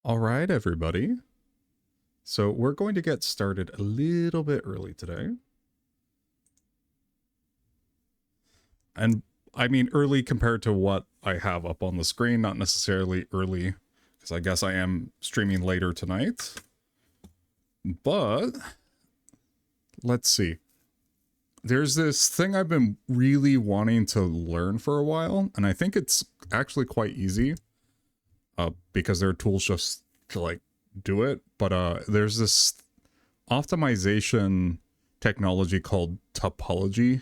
All right, everybody. So we're going to get started a little bit early today. And I mean early compared to what I have up on the screen, not necessarily early, because I guess I am streaming later tonight. But let's see. There's this thing I've been really wanting to learn for a while, and I think it's actually quite easy because there are tools just to like do it. But there's this optimization technology called topology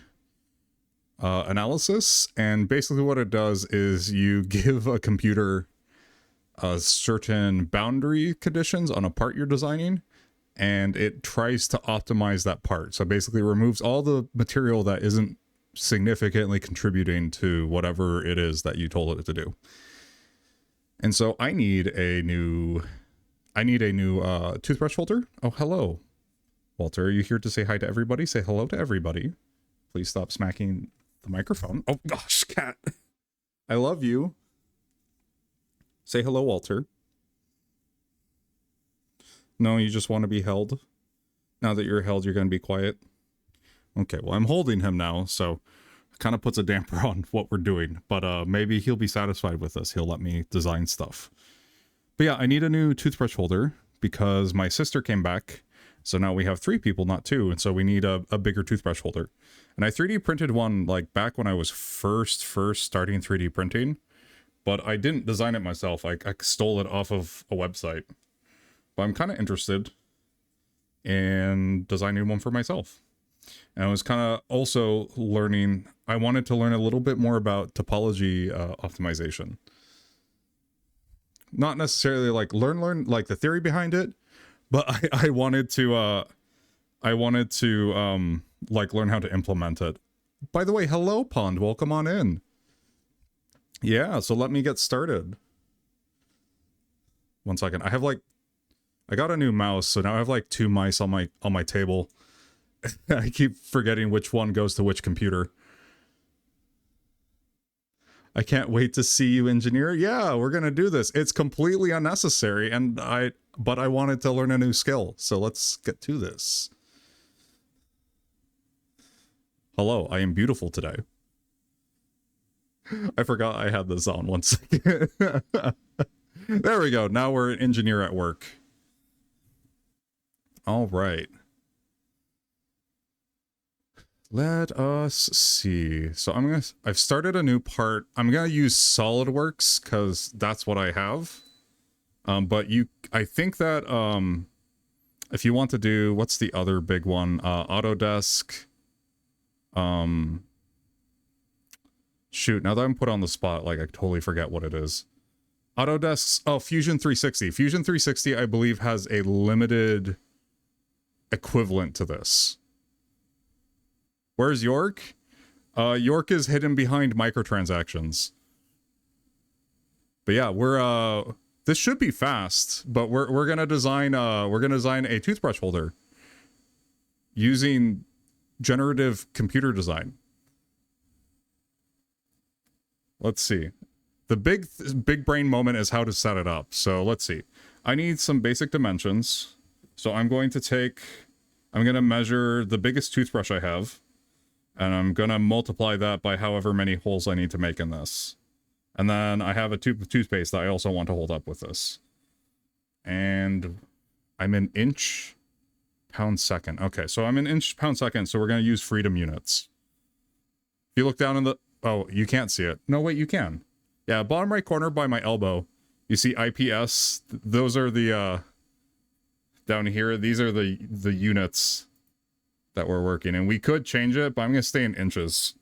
analysis, and basically what it does is you give a computer certain boundary conditions on a part you're designing, and it tries to optimize that part. So basically removes all the material that isn't significantly contributing to whatever it is that you told it to do. And so I need a new toothbrush holder. Oh, hello. Walter, are you here to say hi to everybody? Say hello to everybody. Please stop smacking the microphone. Oh gosh, cat. I love you. Say hello, Walter. No, you just want to be held? Now that you're held, you're going to be quiet? Okay, well, I'm holding him now, so it kind of puts a damper on what we're doing. But maybe he'll be satisfied with this. He'll let me design stuff. But yeah, I need a new toothbrush holder because my sister came back. So now we have 3 people, not 2. And so we need a bigger toothbrush holder. And I 3D printed one like back when I was first starting 3D printing. But I didn't design it myself. I stole it off of a website. But I'm kind of interested in designing one for myself. And I was kind of also learning, I wanted to learn a little bit more about topology optimization. Not necessarily like learn like the theory behind it, but I wanted to like learn how to implement it. By the way, hello Pond, welcome on in. Yeah, so let me get started. 1 second. I got a new mouse, so now I have like 2 mice on my table. I keep forgetting which one goes to which computer. I can't wait to see you, engineer. Yeah, we're gonna do this. It's completely unnecessary, but I wanted to learn a new skill, so let's get to this. Hello, I am beautiful today. I forgot I had this on 1 second. There we go. Now we're an engineer at work. All right. Let us see. So I've started a new part. I'm gonna use SolidWorks because that's what I have. But I think that if you want to do, what's the other big one? Autodesk. Shoot, now that I'm put on the spot, like I totally forget what it is. Autodesk's, Fusion 360. Fusion 360, I believe, has a limited equivalent to this. Where's York? York is hidden behind microtransactions. But yeah, this should be fast, but we're gonna design a toothbrush holder using generative computer design. Let's see. The big brain moment is how to set it up. So let's see. I need some basic dimensions. So I'm going to measure the biggest toothbrush I have, and I'm going to multiply that by however many holes I need to make in this. And then I have a tube of toothpaste that I also want to hold up with this. And I'm in inch, pound, second. Okay, so I'm in inch, pound, second, so we're going to use freedom units. If you look down in the... Oh, you can't see it. No, wait, you can. Yeah, bottom right corner by my elbow, you see IPS. Those are the... down here, these are the units that we're working, and we could change it, but I'm gonna stay in inches.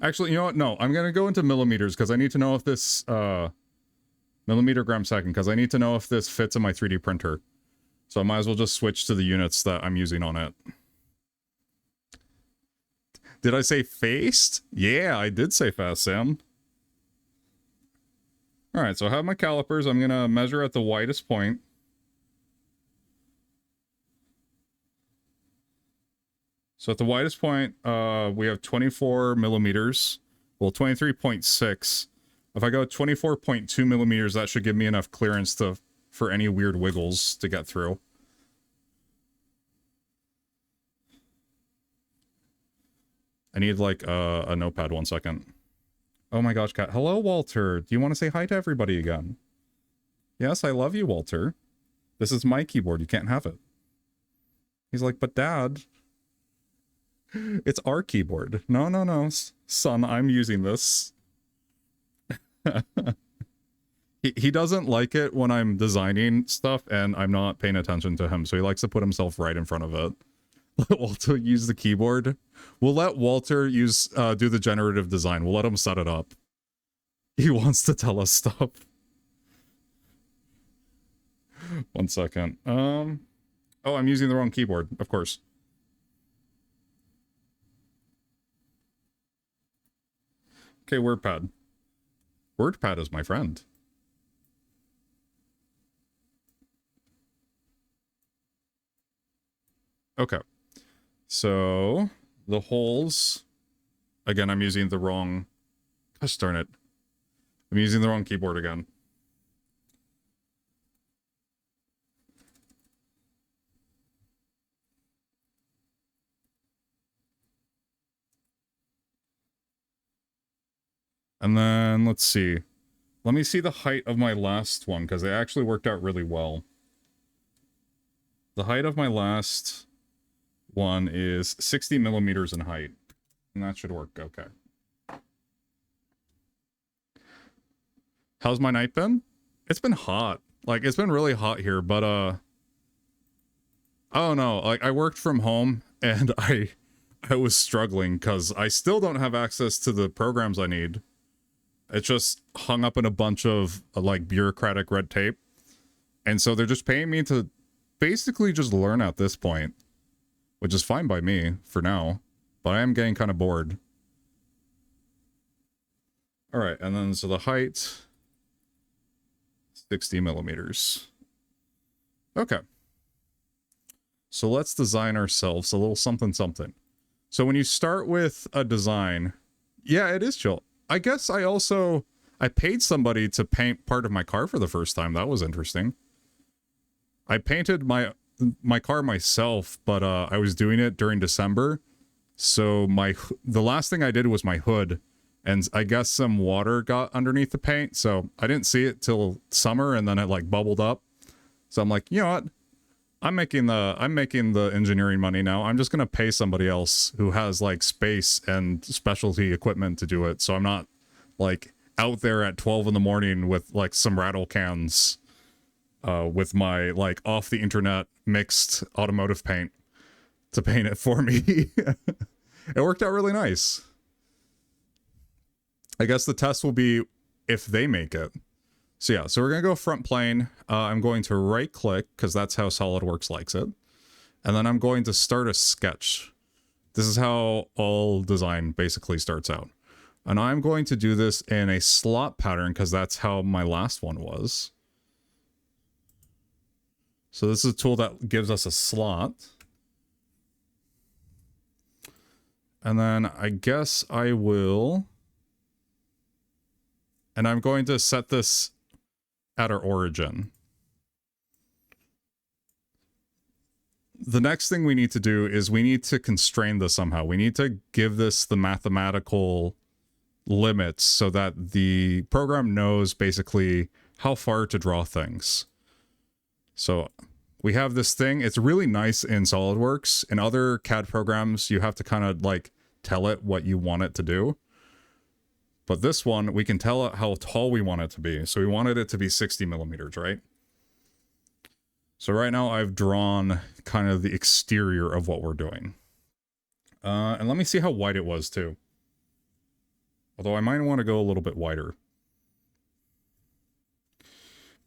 Actually, you know what? No, I'm gonna go into millimeters because I need to know if this millimeter gram second, because I need to know if this fits in my 3D printer. So I might as well just switch to the units that I'm using on it. Did I say faced? Yeah, I did say fast, Sam. All right, so I have my calipers. I'm gonna measure at the widest point. So at the widest point, we have 24 millimeters. Well, 23.6. If I go 24.2 millimeters, that should give me enough clearance for any weird wiggles to get through. I need like a notepad, 1 second. Oh my gosh, cat. Hello, Walter. Do you want to say hi to everybody again? Yes, I love you, Walter. This is my keyboard. You can't have it. He's like, but Dad, it's our keyboard. No, no, no. Son, I'm using this. He doesn't like it when I'm designing stuff and I'm not paying attention to him, so he likes to put himself right in front of it. Let Walter use the keyboard. We'll let Walter use do the generative design. We'll let him set it up. He wants to tell us stuff. 1 second. Oh, I'm using the wrong keyboard, of course. Okay, WordPad. WordPad is my friend. Okay. So, the holes... Again, I'm using the wrong... Gosh darn it. I'm using the wrong keyboard again. And then, let's see. Let me see the height of my last one, because they actually worked out really well. The height of my last one is 60 millimeters in height. And that should work okay. How's my night been? It's been hot. Like, it's been really hot here, but, I don't know. Like, I worked from home, and I was struggling, because I still don't have access to the programs I need. It's just hung up in a bunch of, like, bureaucratic red tape. And so they're just paying me to basically just learn at this point. Which is fine by me, for now. But I am getting kind of bored. Alright, and then, so the height... 60 millimeters. Okay. So let's design ourselves a little something something. So when you start with a design... Yeah, it is chill. I guess I paid somebody to paint part of my car for the first time. That was interesting. I painted my car myself, but I was doing it during December. So the last thing I did was my hood, and I guess some water got underneath the paint, so I didn't see it till summer, and then it like bubbled up. So I'm like, you know what? I'm making the engineering money now. I'm just gonna pay somebody else who has like space and specialty equipment to do it. So I'm not like out there at 12 in the morning with like some rattle cans with my like off the internet mixed automotive paint to paint it for me. It worked out really nice. I guess the test will be if they make it. So yeah, so we're going to go front plane. I'm going to right click because that's how SolidWorks likes it. And then I'm going to start a sketch. This is how all design basically starts out. And I'm going to do this in a slot pattern because that's how my last one was. So this is a tool that gives us a slot. And then I guess I will... And I'm going to set this at our origin. The next thing we need to do is we need to constrain this somehow. We need to give this the mathematical limits so that the program knows basically how far to draw things. So we have this thing. It's really nice in SolidWorks. In other CAD programs, you have to kind of like tell it what you want it to do. But this one, we can tell it how tall we want it to be. So we wanted it to be 60 millimeters, right? So right now I've drawn kind of the exterior of what we're doing. And let me see how wide it was too. Although I might want to go a little bit wider.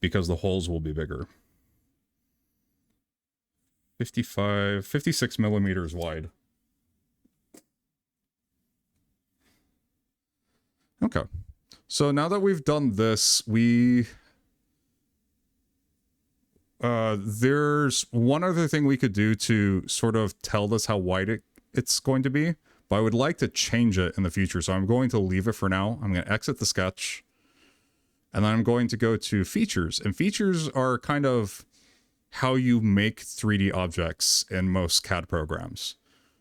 Because the holes will be bigger. 56 millimeters wide. Okay. So now that we've done this, there's one other thing we could do to sort of tell this how wide it's going to be, but I would like to change it in the future. So I'm going to leave it for now. I'm going to exit the sketch. And then I'm going to go to features, and features are kind of how you make 3D objects in most CAD programs.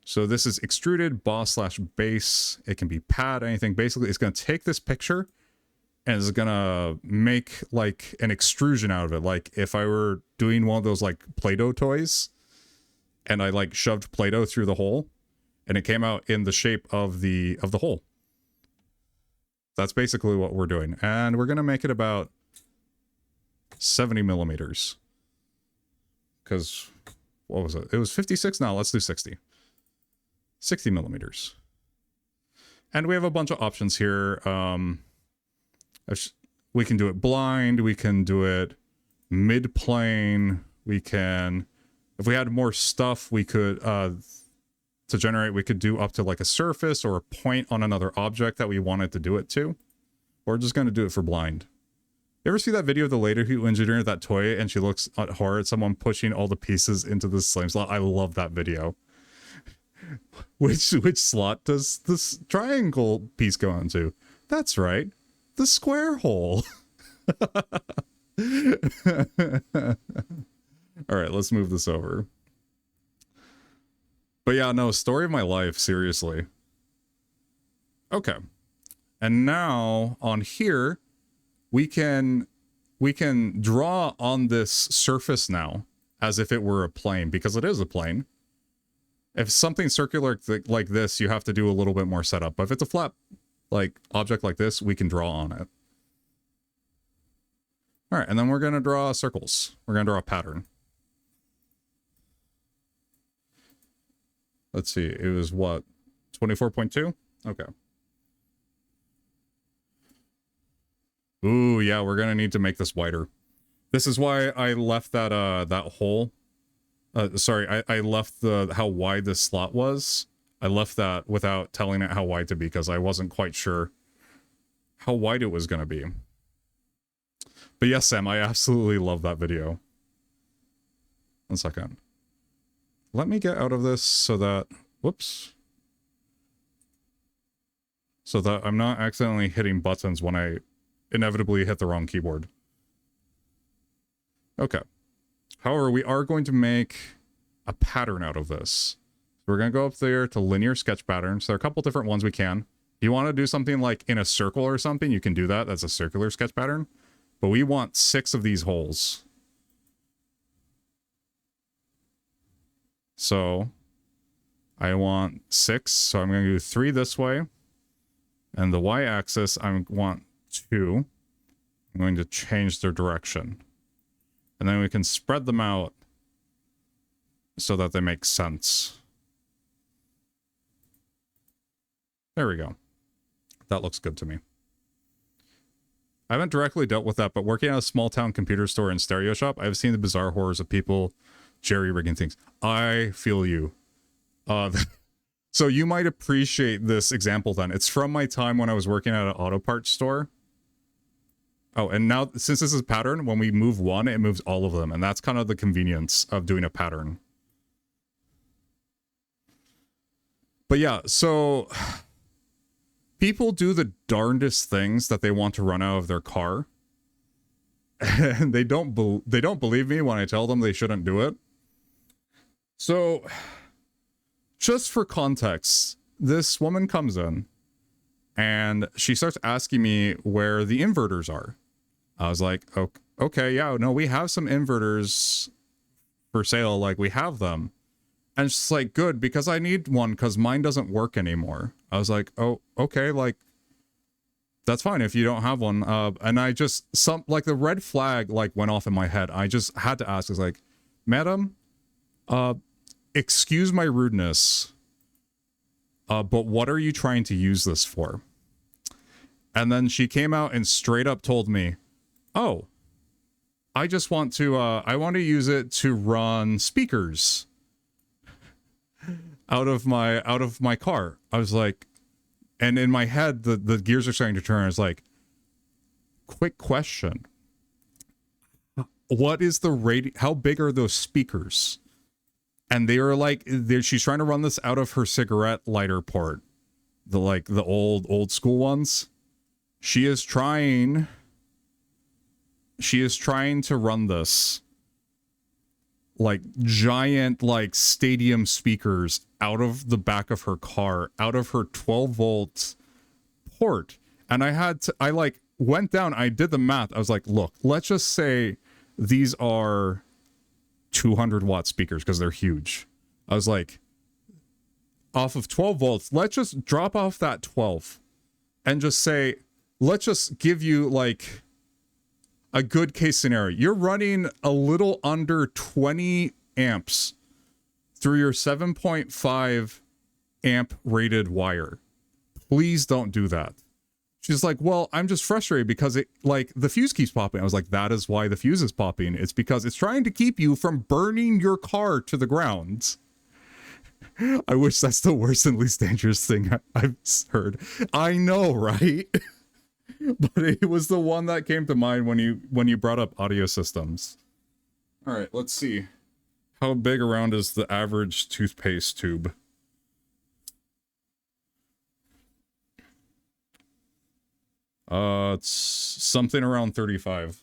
So this is extruded, boss/base. It can be pad, anything. Basically, it's going to take this picture and it's going to make like an extrusion out of it. Like if I were doing one of those like Play-Doh toys and I like shoved Play-Doh through the hole and it came out in the shape of the hole. That's basically what we're doing. And we're going to make it about 70 millimeters. Because, what was it? It was 56 now. Let's do 60. 60 millimeters. And we have a bunch of options here. We can do it blind. We can do it mid-plane. We can, if we had more stuff, we could, to generate, we could do up to like a surface or a point on another object that we wanted to do it to. Or just going to do it for blind. You ever see that video of the lady who engineered that toy and she looks at horror at someone pushing all the pieces into the slime slot? I love that video. Which slot does this triangle piece go into? That's right, the square hole. All right, let's move this over. But yeah, no, story of my life, seriously. Okay. And now on here, we can draw on this surface now as if it were a plane, because it is a plane. If something circular like this, you have to do a little bit more setup. But if it's a flat like object like this, we can draw on it. All right, and then we're going to draw circles. We're going to draw a pattern. Let's see, it was what? 24.2? Okay. Ooh, yeah, we're gonna need to make this wider. This is why I left that that hole. Sorry, I left how wide this slot was. I left that without telling it how wide to be because I wasn't quite sure how wide it was gonna be. But yes, Sam, I absolutely love that video. 1 second. Let me get out of this so that, whoops. So that I'm not accidentally hitting buttons when I inevitably hit the wrong keyboard. Okay. However, we are going to make a pattern out of this. So we're going to go up there to linear sketch patterns. There are a couple different ones we can. If you want to do something like in a circle or something, you can do that. That's a circular sketch pattern. But we want 6 of these holes. So I want 6. So I'm going to do 3 this way. And the y-axis, I want 2. I'm going to change their direction. And then we can spread them out so that they make sense. There we go. That looks good to me. I haven't directly dealt with that, but working at a small town computer store and stereo shop, I've seen the bizarre horrors of people jerry-rigging things. I feel you. So you might appreciate this example then. It's from my time when I was working at an auto parts store. Oh, and now since this is a pattern, when we move one, it moves all of them. And that's kind of the convenience of doing a pattern. But yeah, so people do the darndest things that they want to run out of their car. And they don't believe me when I tell them they shouldn't do it. So just for context, this woman comes in and she starts asking me where the inverters are. I was like, okay, yeah, no, we have some inverters for sale. Like, we have them. And she's like, good, because I need one because mine doesn't work anymore. I was like, oh, okay, like, that's fine if you don't have one. And I just, like, the red flag, like, went off in my head. I just had to ask, I was like, madam, excuse my rudeness, but what are you trying to use this for? And then she came out and straight up told me, oh, I just want to, I want to use it to run speakers out of my car. I was like, and in my head, the gears are starting to turn. I was like, quick question. What is the rating? How big are those speakers? And they were like, she's trying to run this out of her cigarette lighter port. The old school ones. She is trying she is trying to run this like giant like stadium speakers out of the back of her car, out of her 12-volt port. And I like went down, I did the math. I was like, look, let's just say these are 200-watt speakers because they're huge. I was like, off of 12 volts, let's just drop off that 12 and just say, let's just give you like a good case scenario. You're running a little under 20 amps through your 7.5 amp rated wire. Please don't do that. She's like, well, I'm just frustrated because it like the fuse keeps popping. I was like, that is why the fuse is popping. It's because it's trying to keep you from burning your car to the ground. I wish that's the worst and least dangerous thing I've heard. I know, right? But it was the one that came to mind when you brought up audio systems. All right, let's see. How big around is the average toothpaste tube? It's something around 35.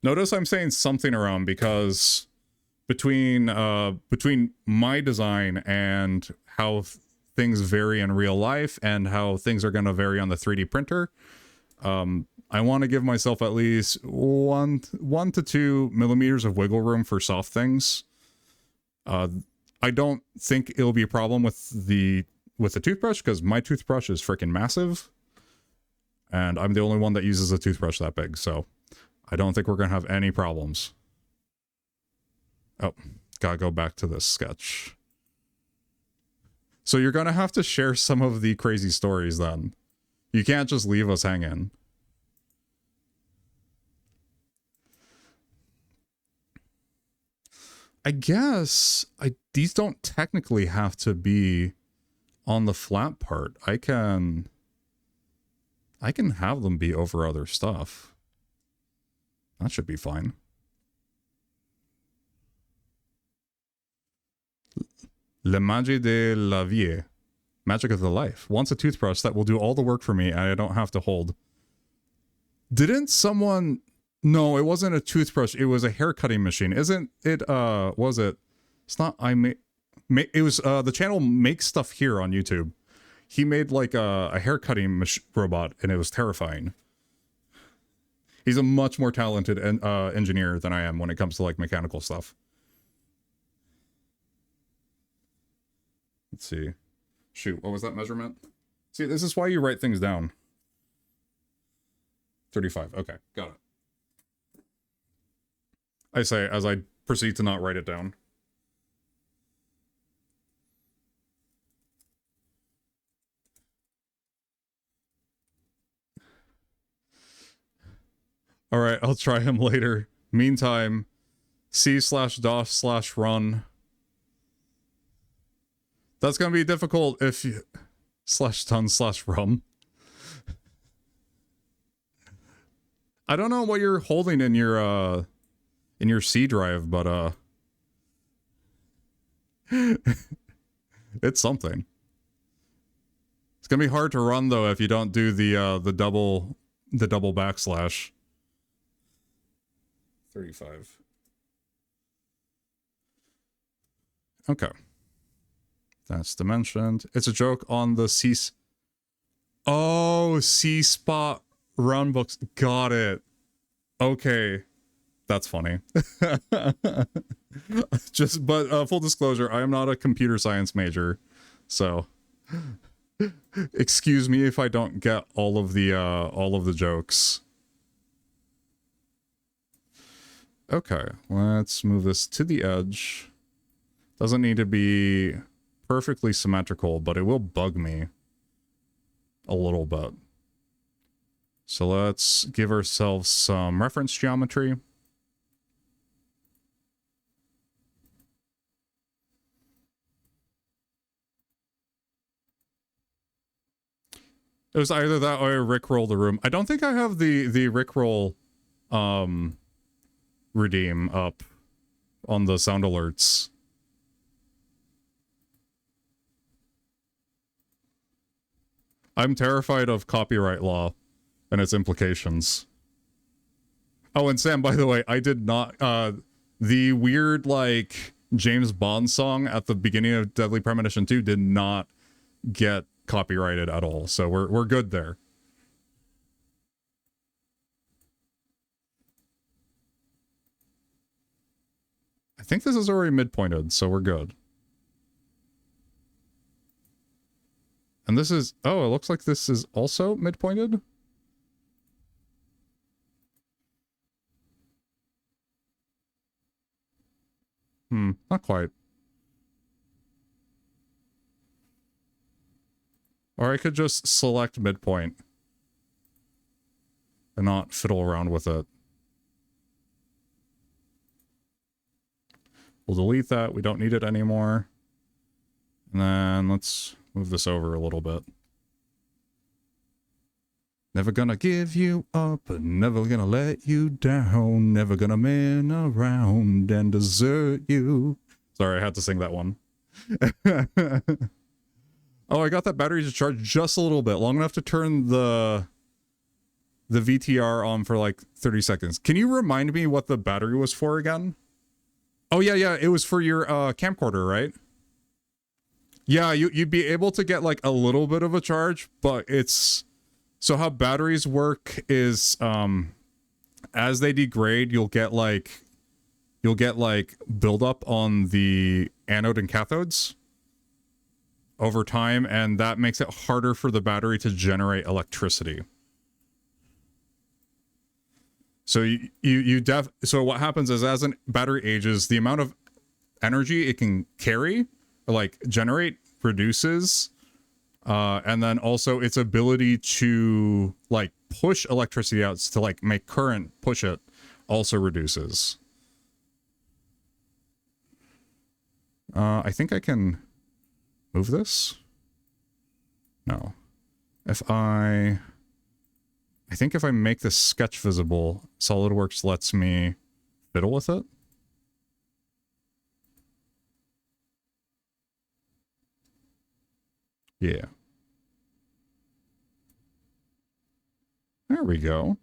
Notice I'm saying something around because between my design and how things vary in real life and how things are going to vary on the 3D printer, I want to give myself at least 1 to 2 millimeters of wiggle room for soft things. I don't think it'll be a problem with the toothbrush because my toothbrush is freaking massive, and I'm the only one that uses a toothbrush that big, so I don't think we're gonna have any problems. Oh, gotta go back to this sketch. So you're gonna have to share some of the crazy stories then. You can't just leave us hanging. I guess these don't technically have to be on the flat part. I can have them be over other stuff. That should be fine. Le magie de la vie. Magic of the life. Wants a toothbrush that will do all the work for me and I don't have to hold. Didn't someone... No, it wasn't a toothbrush. It was a hair cutting machine. Isn't it, was it? It's not, it was, the channel Make Stuff Here on YouTube. He made like a hair cutting robot and it was terrifying. He's a much more talented engineer than I am when it comes to like mechanical stuff. Let's see. Shoot, what was that measurement? See, this is why you write things down. 35, okay, got it. I say as I proceed to not write it down. All right, I'll try him later. Meantime, c/dos/run. That's gonna be difficult if you /ton/rum. I don't know what you're holding in your C drive, but it's something. It's gonna be hard to run though if you don't do the double backslash. 35. Okay. That's dimensioned. It's a joke on the C. Oh, C-spot run books. Got it. Okay. That's funny. But full disclosure, I am not a computer science major, so excuse me if I don't get all of the jokes. Okay, let's move this to the edge. Doesn't need to be perfectly symmetrical, but it will bug me a little bit. So let's give ourselves some reference geometry. It was either that or Rickroll the room. I don't think I have the Rickroll redeem up on the sound alerts. I'm terrified of copyright law and its implications. Oh, and Sam, by the way, I did not the weird like James Bond song at the beginning of Deadly Premonition 2 did not get copyrighted at all. So we're good there. I think this is already midpointed, so we're good. And this is, oh, it looks like this is also midpointed. Not quite. Or I could just select midpoint and not fiddle around with it. We'll delete that. We don't need it anymore. And then let's move this over a little bit. Never gonna give you up, never gonna let you down, never gonna man around and desert you. Sorry, I had to sing that one. Oh, I got that battery to charge just a little bit, long enough to turn the VTR on for like 30 seconds. Can you remind me what the battery was for again? Oh, yeah, it was for your camcorder, right? Yeah, you'd be able to get like a little bit of a charge, but it's... So how batteries work is as they degrade, you'll get like buildup on the anode and cathodes over time, and that makes it harder for the battery to generate electricity. So so what happens is as a battery ages, the amount of energy it can carry or like generate reduces. And then also its ability to like push electricity out to like make current push it also reduces. I think I can move this. No. I think if I make this sketch visible, SolidWorks lets me fiddle with it. Yeah. There we go.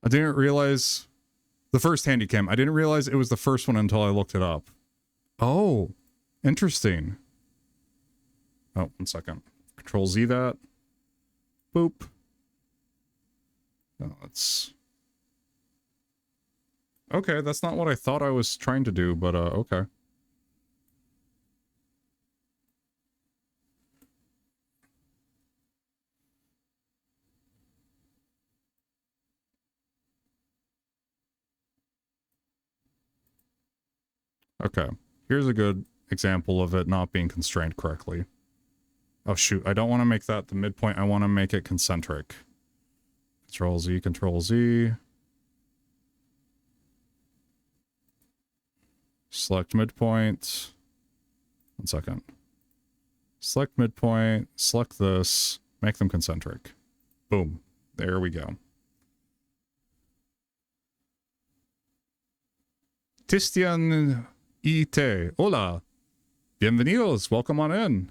I didn't realize the first Handycam. I didn't realize it was the first one until I looked it up. Oh, interesting. Oh, 1 second. Control Z that. Boop. Oh, let's... Okay, that's not what I thought I was trying to do, but okay. Okay, here's a good example of it not being constrained correctly. Oh shoot, I don't want to make that the midpoint, I want to make it concentric. Control Z, Control Z. Select midpoint. 1 second. Select midpoint, select this, make them concentric. Boom. There we go. Tistian IT. Hola. Bienvenidos. Welcome on in.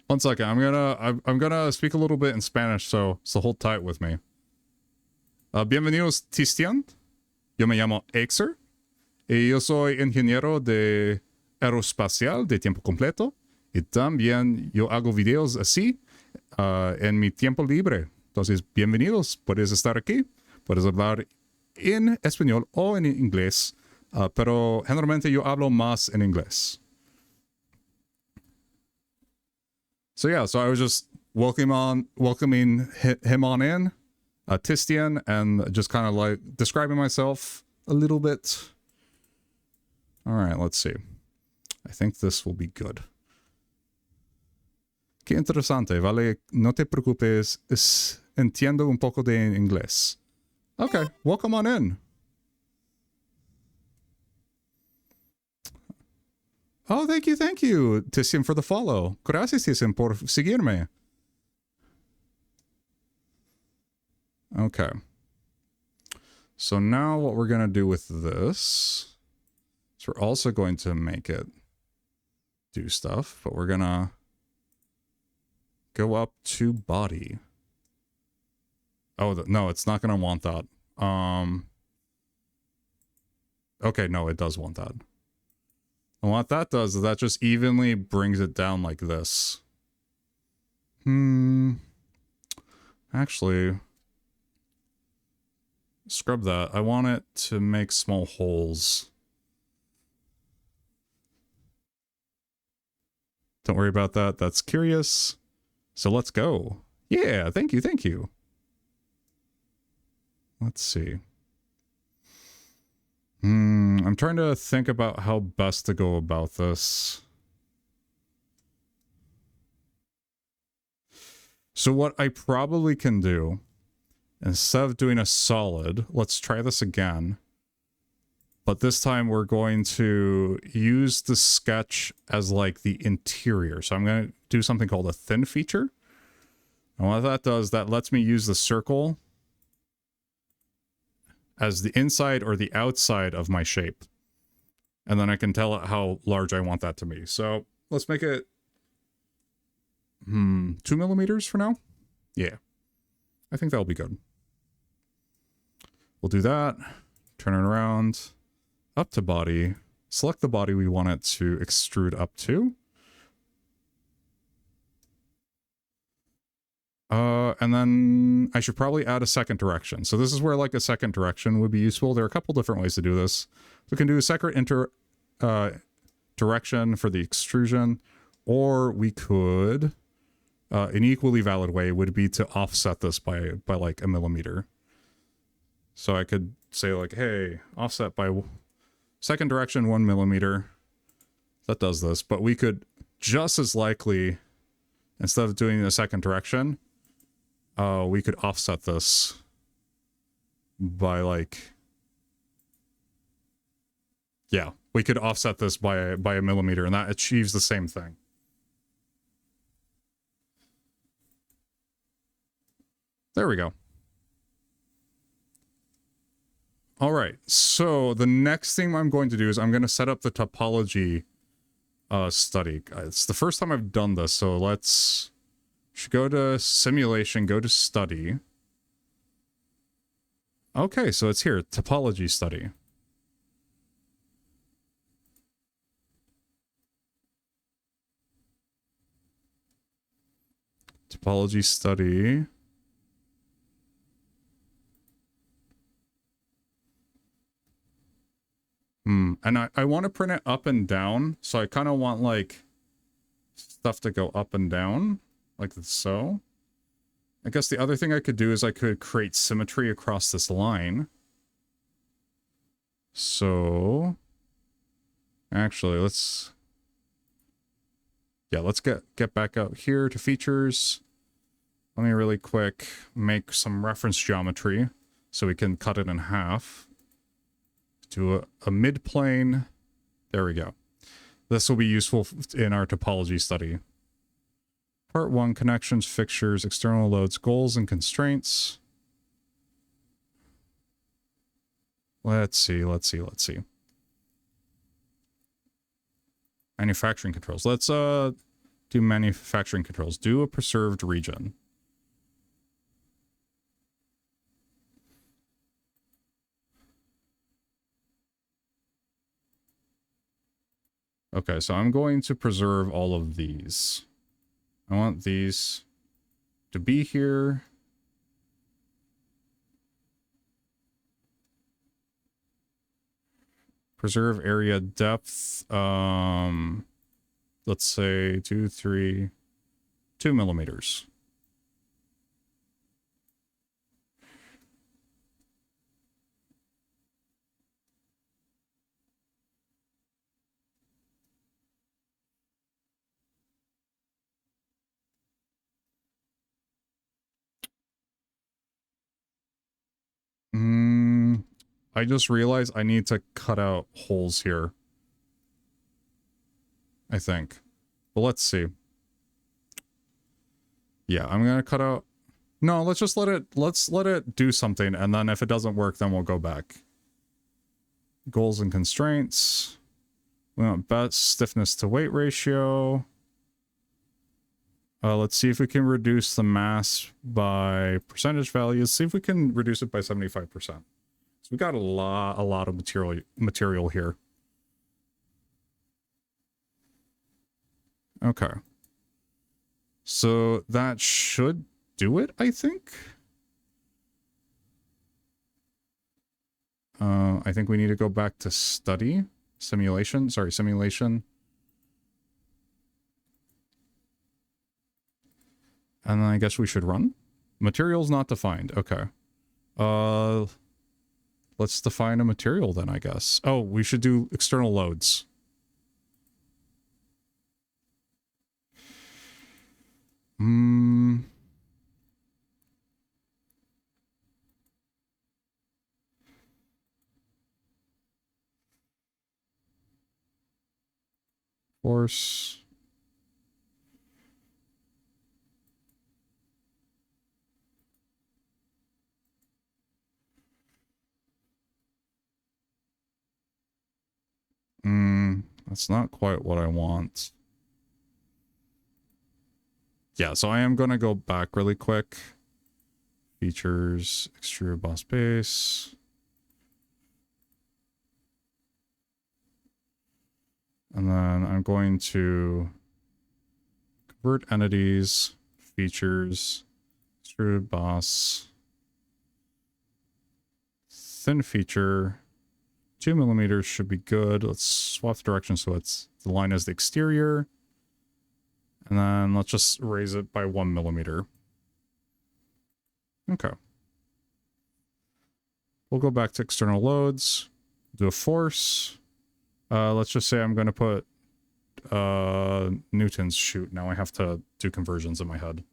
1 second. I'm gonna speak a little bit in Spanish, so hold tight with me. Bienvenidos, Tistian. Yo me llamo Exer. Y yo soy ingeniero de aeroespacial de tiempo completo. Y también yo hago videos así en mi tiempo libre. Entonces, bienvenidos. Puedes estar aquí. Puedes hablar en español o en inglés. Pero generalmente yo hablo más en inglés. So yeah, so I was just welcoming him on in. Tistian, and just kind of like describing myself a little bit. All right, let's see. I think this will be good. Qué interesante, vale. No te preocupes. Entiendo un poco de inglés. Okay, welcome on in. Oh, thank you, Tistian, for the follow. Gracias, Tistian, por seguirme. Okay. So now what we're going to do with this So we're also going to make it do stuff, but we're gonna go up to body. Oh, no, it's not gonna want that. Okay, no, it does want that. And what that does is that just evenly brings it down like this. Actually, scrub that. I want it to make small holes. Don't worry about that. That's curious. So let's go. Yeah, thank you, thank you. Let's see. I'm trying to think about how best to go about this. So what I probably can do, instead of doing a solid, let's try this again. But this time we're going to use the sketch as like the interior. So I'm going to do something called a thin feature. And what that does, that lets me use the circle as the inside or the outside of my shape. And then I can tell it how large I want that to be. So let's make it 2 millimeters for now. Yeah, I think that'll be good. We'll do that. Turn it around. Up to body. Select the body we want it to extrude up to. And then I should probably add a second direction. So this is where like a second direction would be useful. There are a couple different ways to do this. We can do a second direction for the extrusion, or we could, an equally valid way would be to offset this by like a millimeter. So I could say like, hey, offset by second direction 1 millimeter. That does this, but we could just as likely, instead of doing the second direction, we could offset this by like, yeah, we could offset this by a millimeter, and that achieves the same thing. There we go. All right, so the next thing I'm going to do is I'm going to set up the topology study. It's the first time I've done this, so let's go to simulation, go to study. Okay, so it's here, topology study. Topology study. And I want to print it up and down, so I kind of want like stuff to go up and down, like so. I guess the other thing I could do is I could create symmetry across this line. So actually, let's get back out here to features. Let me really quick make some reference geometry so we can cut it in half. Do a mid-plane. There we go. This will be useful in our topology study. Part 1, connections, fixtures, external loads, goals, and constraints. Let's see. Manufacturing controls. Let's do manufacturing controls. Do a preserved region. Okay, so I'm going to preserve all of these. I want these to be here. Preserve area depth. Let's say 2 millimeters. I just realized I need to cut out holes here. I think. But let's see. Yeah, I'm gonna cut out... No, let's just let it do something, and then if it doesn't work, then we'll go back. Goals and constraints. We want best stiffness to weight ratio. Let's see if we can reduce the mass by percentage values. See if we can reduce it by 75%. So we got a lot of material here. Okay. So that should do it, I think. I think we need to go back to simulation. And then I guess we should run. Materials not defined. Okay. Let's define a material then, I guess. Oh, we should do external loads. Force. That's not quite what I want. Yeah, so I am going to go back really quick. Features, extrude boss base. And then I'm going to convert entities, features, extrude boss, thin feature, 2 millimeters should be good. Let's swap the direction so it's the line is the exterior. And then let's just raise it by 1 millimeter. Okay. We'll go back to external loads, do a force. Let's just say I'm going to put newtons. Shoot, now I have to do conversions in my head.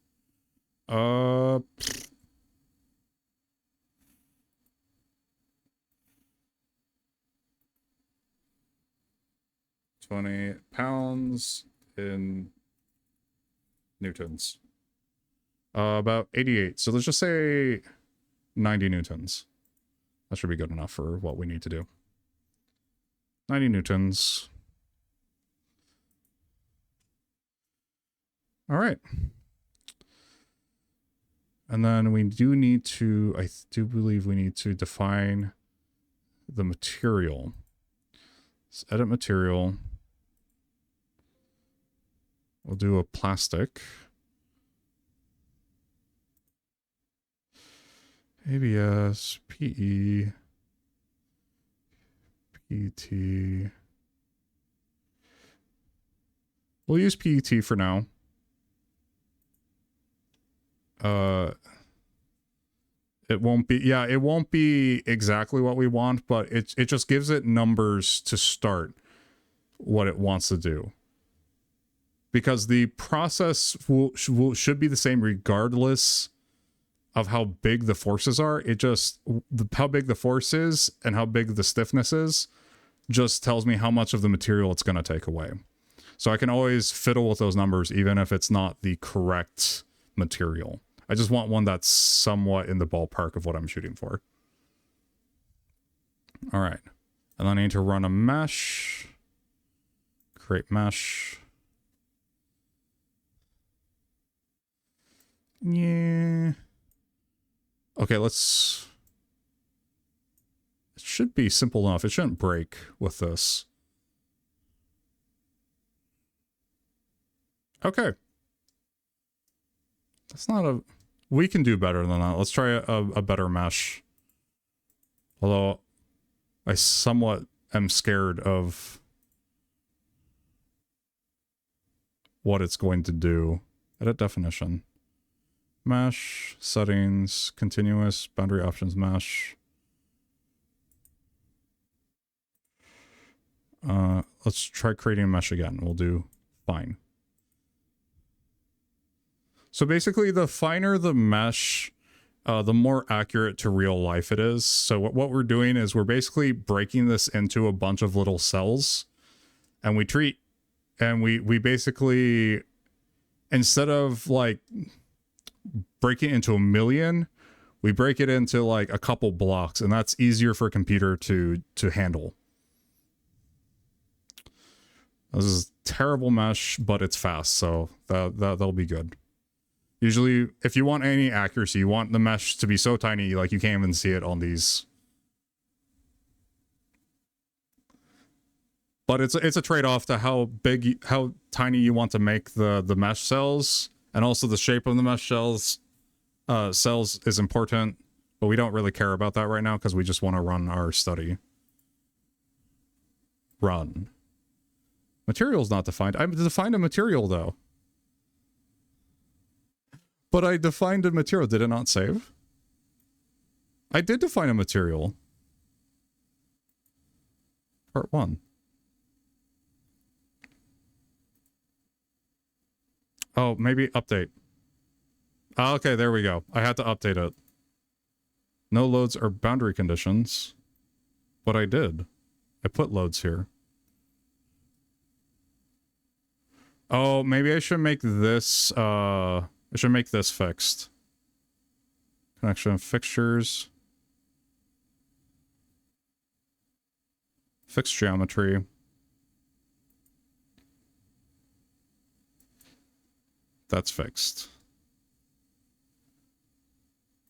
20 pounds in newtons. About 88. So let's just say 90 newtons. That should be good enough for what we need to do. 90 newtons. All right. And then we do need to, I do believe we need to define the material. Let's edit material. We'll do a plastic. ABS, PE, PET. We'll use PET for now. It won't be, yeah, it won't be exactly what we want, but it just gives it numbers to start what it wants to do. Because the process should be the same regardless of how big the forces are. It just, how big the force is and how big the stiffness is just tells me how much of the material it's going to take away. So I can always fiddle with those numbers even if it's not the correct material. I just want one that's somewhat in the ballpark of what I'm shooting for. All right. And then I need to run a mesh. Create mesh. Yeah. Okay, let's... It should be simple enough. It shouldn't break with this. Okay. That's not a... We can do better than that. Let's try a better mesh. Although, I somewhat am scared of what it's going to do. Edit definition. Mesh, settings, continuous, boundary options, mesh. Let's try creating a mesh again. We'll do fine. So basically, the finer the mesh, the more accurate to real life it is. So what we're doing is we're basically breaking this into a bunch of little cells, and we basically, instead of like break it into a million, we break it into like a couple blocks, and that's easier for a computer to handle. This is terrible mesh, but it's fast, so that'll be good. Usually, if you want any accuracy, you want the mesh to be so tiny, like you can't even see it on these. But it's a trade-off to how tiny you want to make the mesh cells, and also the shape of the mesh cells is important. But we don't really care about that right now because we just want to run our study. Run. Material's not defined. I defined a material though. But I defined a material. Did it not save? I did define a material. Part 1. Oh, maybe update. Oh, okay, there we go. I had to update it. No loads or boundary conditions. But I did. I put loads here. Oh, maybe I should make this, I should make this fixed. Connection fixtures. Fixed geometry. That's fixed.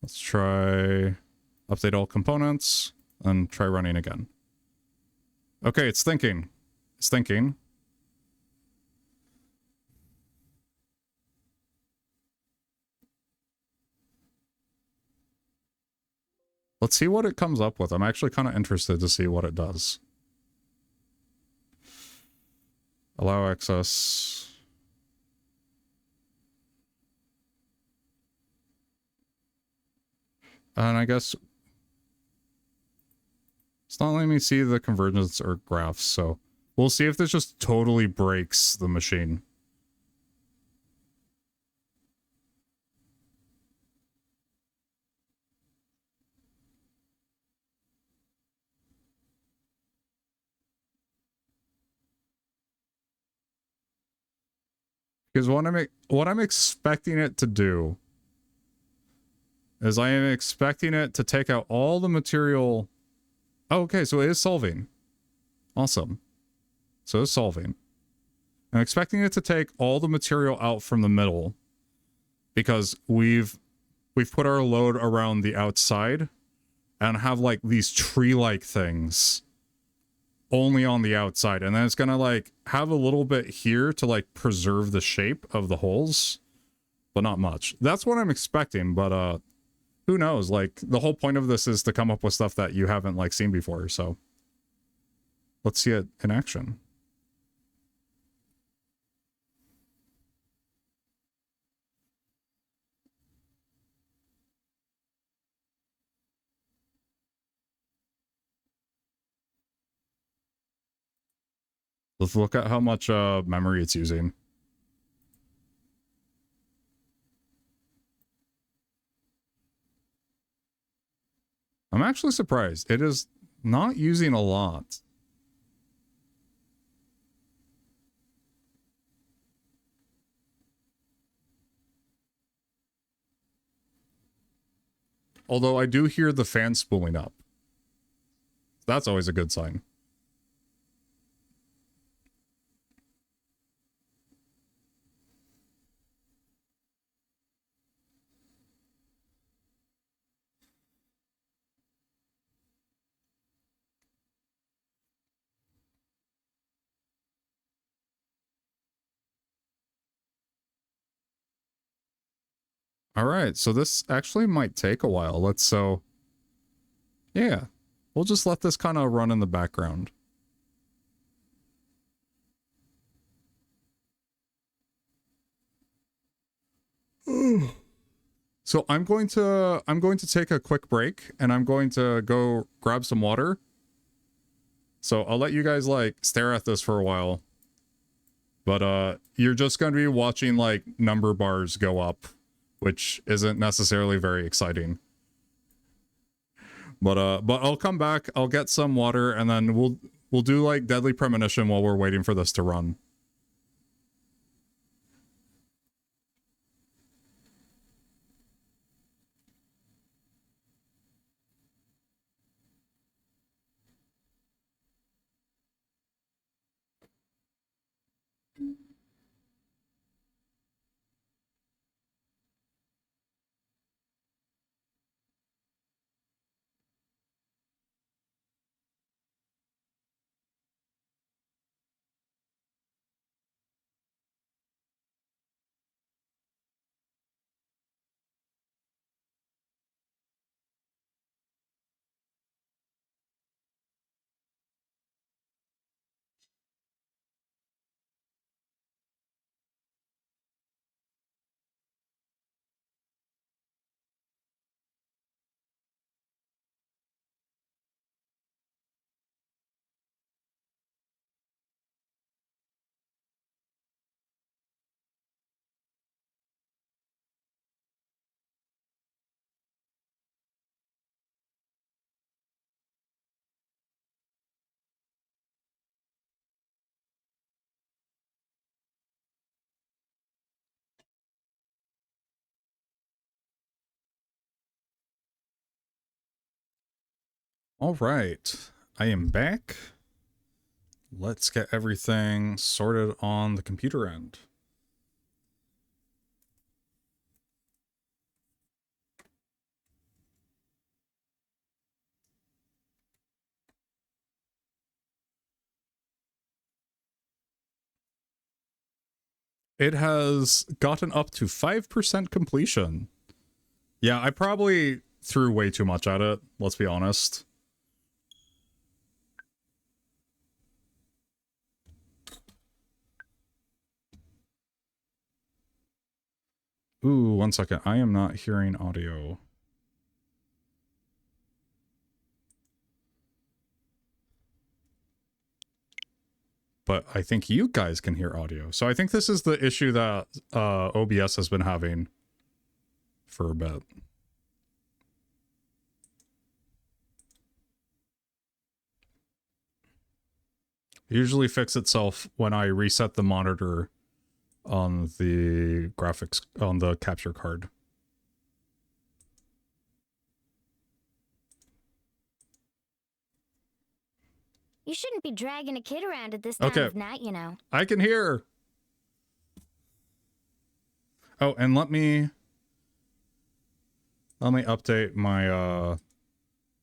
Let's try update all components and try running again. Okay, it's thinking. It's thinking. Let's see what it comes up with. I'm actually kind of interested to see what it does. Allow access. And I guess it's not letting me see the convergence or graphs, so we'll see if this just totally breaks the machine. Because what I'm expecting it to do is I am expecting it to take out all the material. Oh, okay, so it is solving. Awesome. So it's solving. I'm expecting it to take all the material out from the middle because we've put our load around the outside and have like these tree-like things only on the outside, and then it's gonna like have a little bit here to like preserve the shape of the holes, but not much. That's what I'm expecting, but who knows? Like, the whole point of this is to come up with stuff that you haven't like seen before, so let's see it in action. Let's look at how much memory it's using. I'm actually surprised. It is not using a lot. Although I do hear the fan spooling up. That's always a good sign. All right, so this actually might take a while. Yeah, we'll just let this kind of run in the background. So I'm going to take a quick break and I'm going to go grab some water. So I'll let you guys like stare at this for a while. But you're just going to be watching like number bars go up, which isn't necessarily very exciting. But I'll come back, I'll get some water, and then we'll do like Deadly Premonition while we're waiting for this to run. All right, I am back. Let's get everything sorted on the computer end. It has gotten up to 5% completion. Yeah, I probably threw way too much at it, let's be honest. Ooh, 1 second. I am not hearing audio. But I think you guys can hear audio. So I think this is the issue that OBS has been having for a bit. It usually fix itself when I reset the monitor on the graphics, on the capture card. You shouldn't be dragging a kid around at this time of night, you know. I can hear. Oh, and let me update my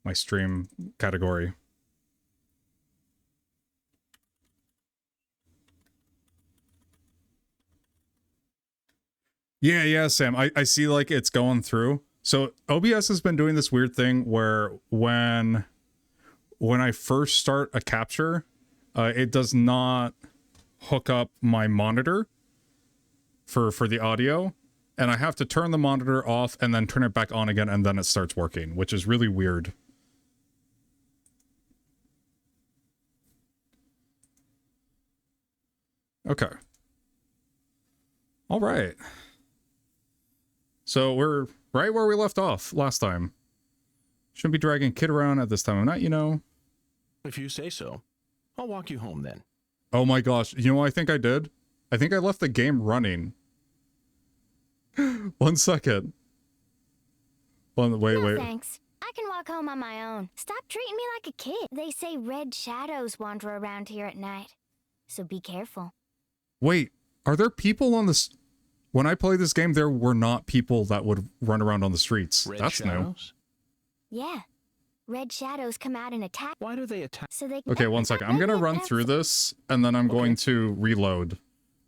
my stream category. Yeah, Sam. I see like it's going through. So OBS has been doing this weird thing where when I first start a capture, it does not hook up my monitor for the audio, and I have to turn the monitor off and then turn it back on again, and then it starts working, which is really weird. Okay. All right. So we're right where we left off last time. Shouldn't be dragging kid around at this time of night, you know. If you say so. I'll walk you home then. Oh my gosh. You know what I think I did? I think I left the game running. 1 second. Wait. Thanks. I can walk home on my own. Stop treating me like a kid. They say red shadows wander around here at night. So be careful. Wait, are there people on this? When I played this game, there were not people that would run around on the streets. Red That's shadows? new. Yeah. Red shadows come out and attack. Why do they attack? So they Okay, 1 second. I'm gonna run through this, and then I'm going to reload,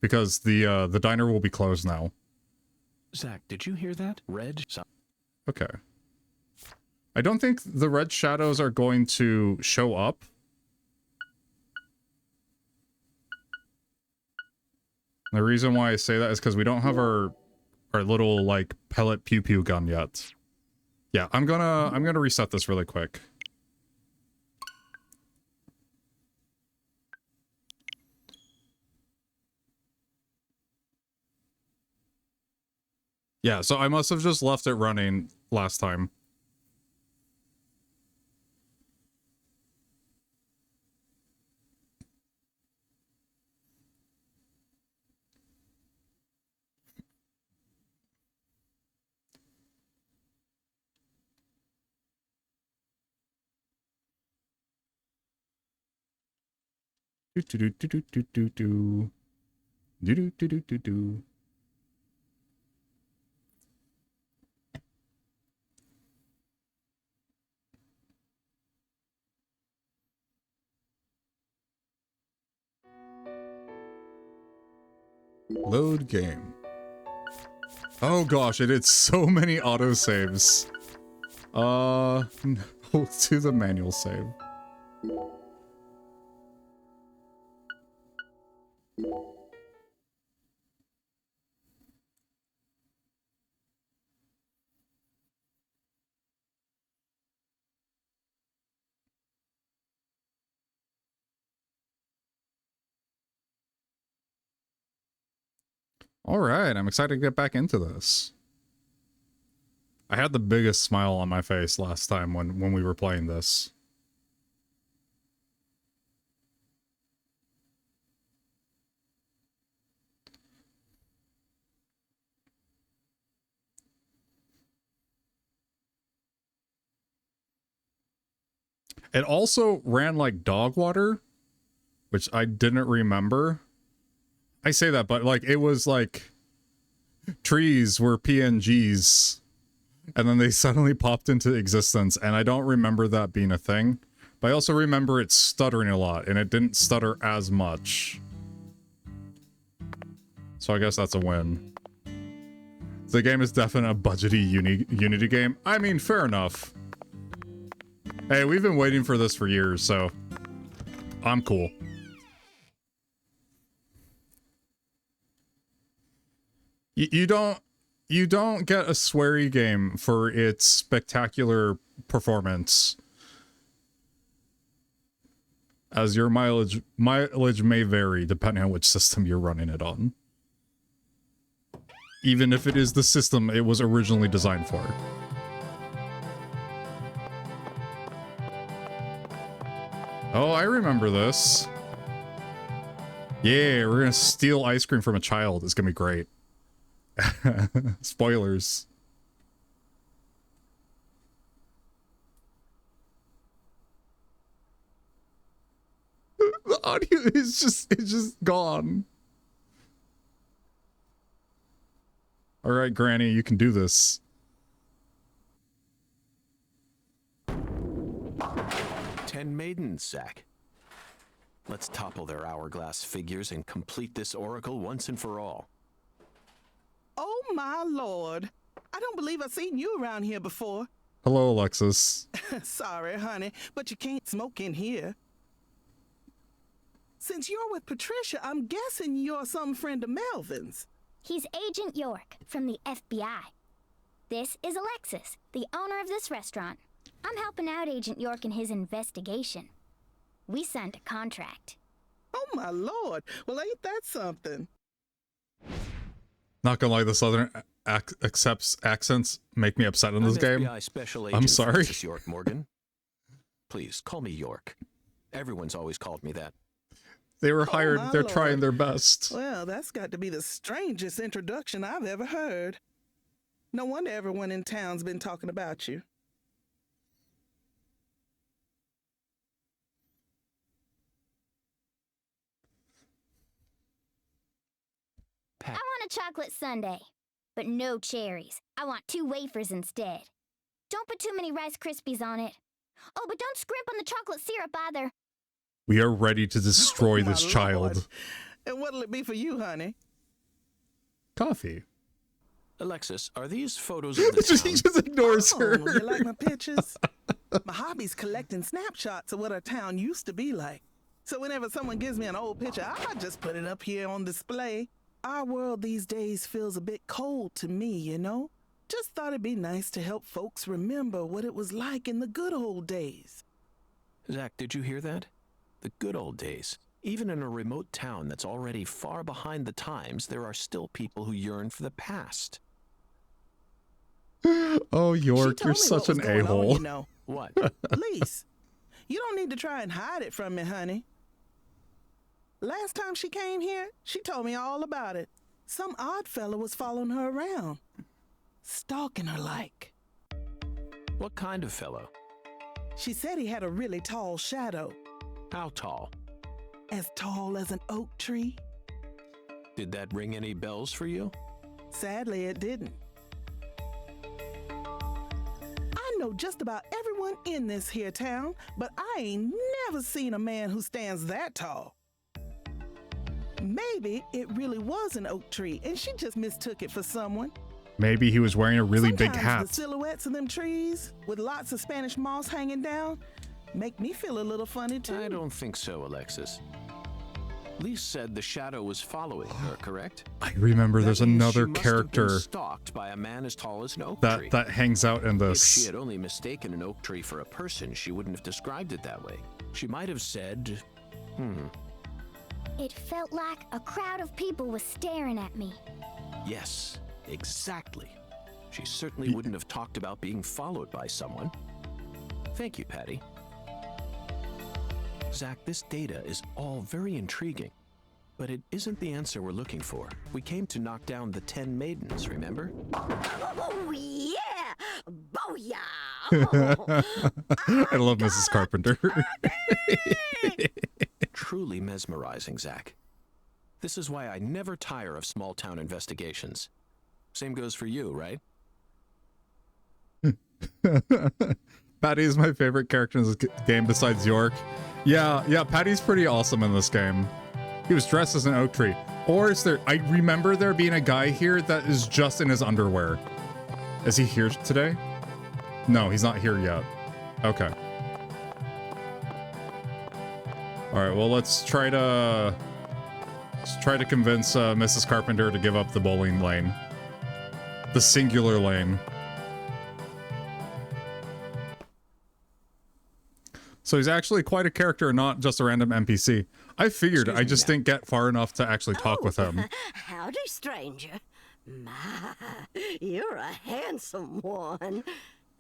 because the diner will be closed now. Zach, did you hear that? Okay. I don't think the red shadows are going to show up. The reason why I say that is because we don't have our little like pellet pew pew gun yet. Yeah, I'm gonna reset this really quick. Yeah, so I must have just left it running last time. Do. Load game. Oh gosh, it did so many autosaves. No, to the manual save. All right, I'm excited to get back into this. I had the biggest smile on my face last time when we were playing this. It also ran like dog water, which I didn't remember. I say that, but like it was like trees were PNGs and then they suddenly popped into existence, and I don't remember that being a thing. But I also remember it stuttering a lot, and it didn't stutter as much. So I guess that's a win. The game is definitely a budgety Unity game. I mean, fair enough. Hey, we've been waiting for this for years, so I'm cool. You don't get a sweary game for its spectacular performance, as your mileage may vary depending on which system you're running it on. Even if it is the system it was originally designed for. Oh, I remember this. Yeah, we're gonna steal ice cream from a child. It's gonna be great. Spoilers. The audio is just gone. All right, Granny, you can do this. 10 maidens, Zach. Let's topple their hourglass figures and complete this oracle once and for all. Oh my lord. I don't believe I've seen you around here before. Hello, Alexis. Sorry, honey, but you can't smoke in here. Since you're with Patricia, I'm guessing you're some friend of Melvin's. He's Agent York from the FBI. This is Alexis, the owner of this restaurant. I'm helping out Agent York in his investigation. We signed a contract. Oh my lord. Well, ain't that something? Not gonna lie, the Southern accents make me upset in this game. FBI Special Agent I'm sorry. Francis York Morgan. Please call me York. Everyone's always called me that. They were hired. my They're lord. trying their best. Well, that's got to be the strangest introduction I've ever heard. No wonder everyone in town's been talking about you. I want a chocolate sundae, but no cherries. I want 2 wafers instead. Don't put too many Rice Krispies on it. Oh, but don't scrimp on the chocolate syrup either. We are ready to destroy Oh, my this child. lord. And what'll it be for you, honey? Coffee. Alexis, are these photos of the He town? just ignores Oh, her. you like my pictures? My hobby's collecting snapshots of what our town used to be like. So whenever someone gives me an old picture, I just put it up here on display. Our world these days feels a bit cold to me, you know? Just thought it'd be nice to help folks remember what it was like in the good old days. Zach, did you hear that? The good old days. Even in a remote town that's already far behind the times, there are still people who yearn for the past. Oh, She York, told you're me such what was an going on, a-hole. you know. What? Lise, you don't need to try and hide it from me, honey. Last time she came here, she told me all about it. Some odd fella was following her around, stalking her like. What kind of fellow? She said he had a really tall shadow, How tall? as tall as an oak tree. Did that ring any bells for you? Sadly, it didn't. I know just about everyone in this here town, but I ain't never seen a man who stands that tall. Maybe it really was an oak tree, and she just mistook it for someone. Maybe he was wearing a really big Sometimes hat. the silhouettes of them trees, with lots of Spanish moss hanging down, make me feel a little funny, too. I don't think so, Alexis. Lise said the shadow was following her, correct? I remember there's That means another she must have been character stalked by a man as tall as an oak tree. that hangs out in If she this. had only mistaken an oak tree for a person, she wouldn't have described it that way. She might have said, It felt like a crowd of people was staring at me. yes, exactly. She certainly wouldn't have talked about being followed by someone. Thank you, Patty. Zach, this data is all very intriguing, but it isn't the answer we're looking for. We came to knock down the 10 maidens, remember? Oh, yeah! Booyah! I love Mrs. Carpenter. Truly mesmerizing, Zach. This is why I never tire of small-town investigations. Same goes for you, right? Patty is my favorite character in this game besides York. Yeah, Patty's pretty awesome in this game. He was dressed as an oak tree. Or is there... I remember there being a guy here that is just in his underwear. Is he here today? No, he's not here yet. Okay. Alright, well, let's try to convince Mrs. Carpenter to give up the bowling lane. The singular lane. So he's actually quite a character, not just a random NPC. I figured, I just didn't get far enough to actually talk with him. Howdy, stranger. My, you're a handsome one.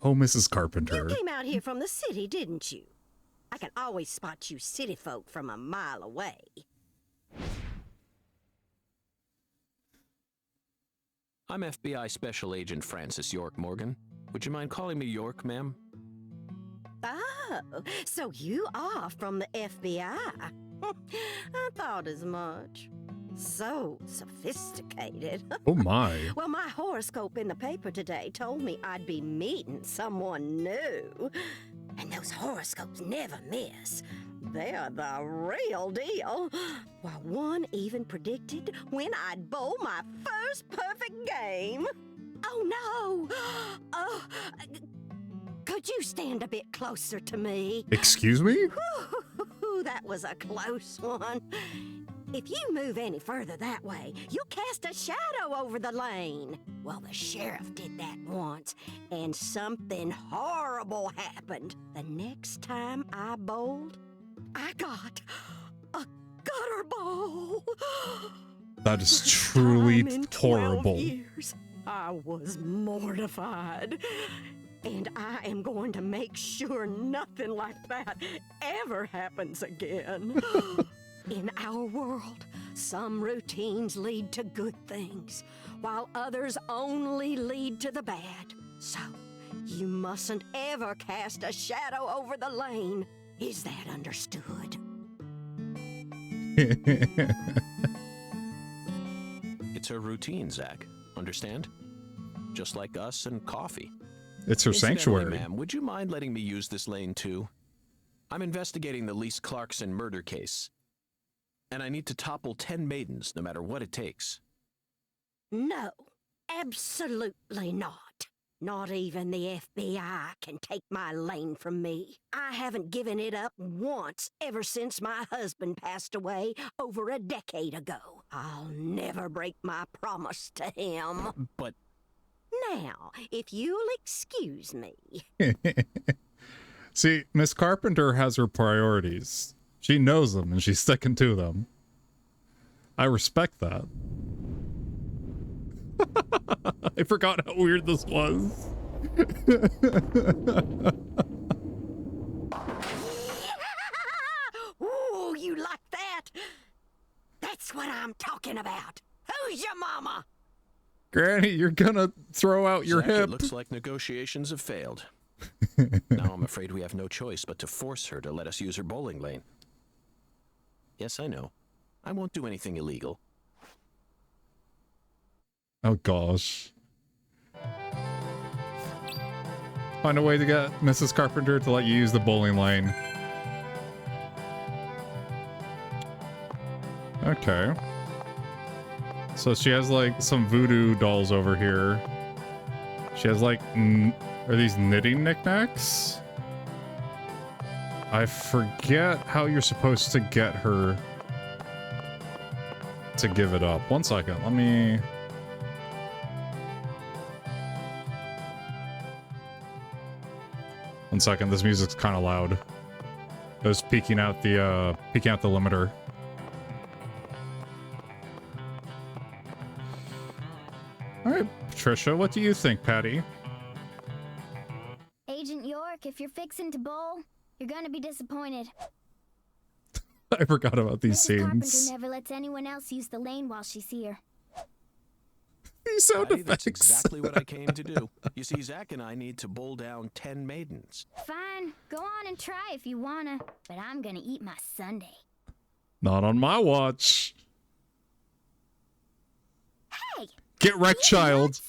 Oh, Mrs. Carpenter. You came out here from the city, didn't you? I can always spot you city folk from a mile away. I'm FBI Special Agent Francis York Morgan. Would you mind calling me York, ma'am? Oh, so you are from the FBI. I thought as much. So sophisticated. Oh my. Well, my horoscope in the paper today told me I'd be meeting someone new. And those horoscopes never miss. They're the real deal. Well, one even predicted when I'd bowl my first perfect game. Oh, no. Oh, could you stand a bit closer to me? Excuse me? Ooh, that was a close one. If you move any further that way, you'll cast a shadow over the lane. Well, the sheriff did that once, and something horrible happened. The next time I bowled, I got a gutter ball. That is truly Time in 12 horrible. years, I was mortified. And I am going to make sure nothing like that ever happens again. In our world, some routines lead to good things, while others only lead to the bad. So, you mustn't ever cast a shadow over the lane. Is that understood? It's her routine, Zach. Understand? Just like us and coffee. It's her Incidentally, sanctuary. ma'am, would you mind letting me use this lane too? I'm investigating the Lise Clarkson murder case. And I need to topple 10 maidens, no matter what it takes. No, absolutely not. Not even the FBI can take my lane from me. I haven't given it up once ever since my husband passed away over a decade ago. I'll never break my promise to him. But Now, if you'll excuse me. See, Miss Carpenter has her priorities. She knows them and she's sticking to them. I respect that. I forgot how weird this was. Ooh, you like that? That's what I'm talking about. Who's your mama? Granny, you're gonna throw out your Zach, hip. it looks like negotiations have failed. Now I'm afraid we have no choice but to force her to let us use her bowling lane. Yes, I know. I won't do anything illegal. Oh gosh. Find a way to get Mrs. Carpenter to let you use the bowling lane. Okay. So she has like some voodoo dolls over here. She has like, are these knitting knickknacks? I forget how you're supposed to get her to give it up. One second, let me... One second, this music's kind of loud. I was peeking out the limiter. All right, Patricia, what do you think, Patty? Agent York, if you're fixing to bowl, you're gonna be disappointed. I forgot about these Mrs. Carpenter scenes. never lets anyone else use the lane while she's here. Happy sound Patty, that's effects. exactly what I came to do. You see, Zach and I need to bowl down 10 maidens. Fine, go on and try if you wanna, but I'm gonna eat my sundae. Not on my watch. Hey! Get wrecked, child.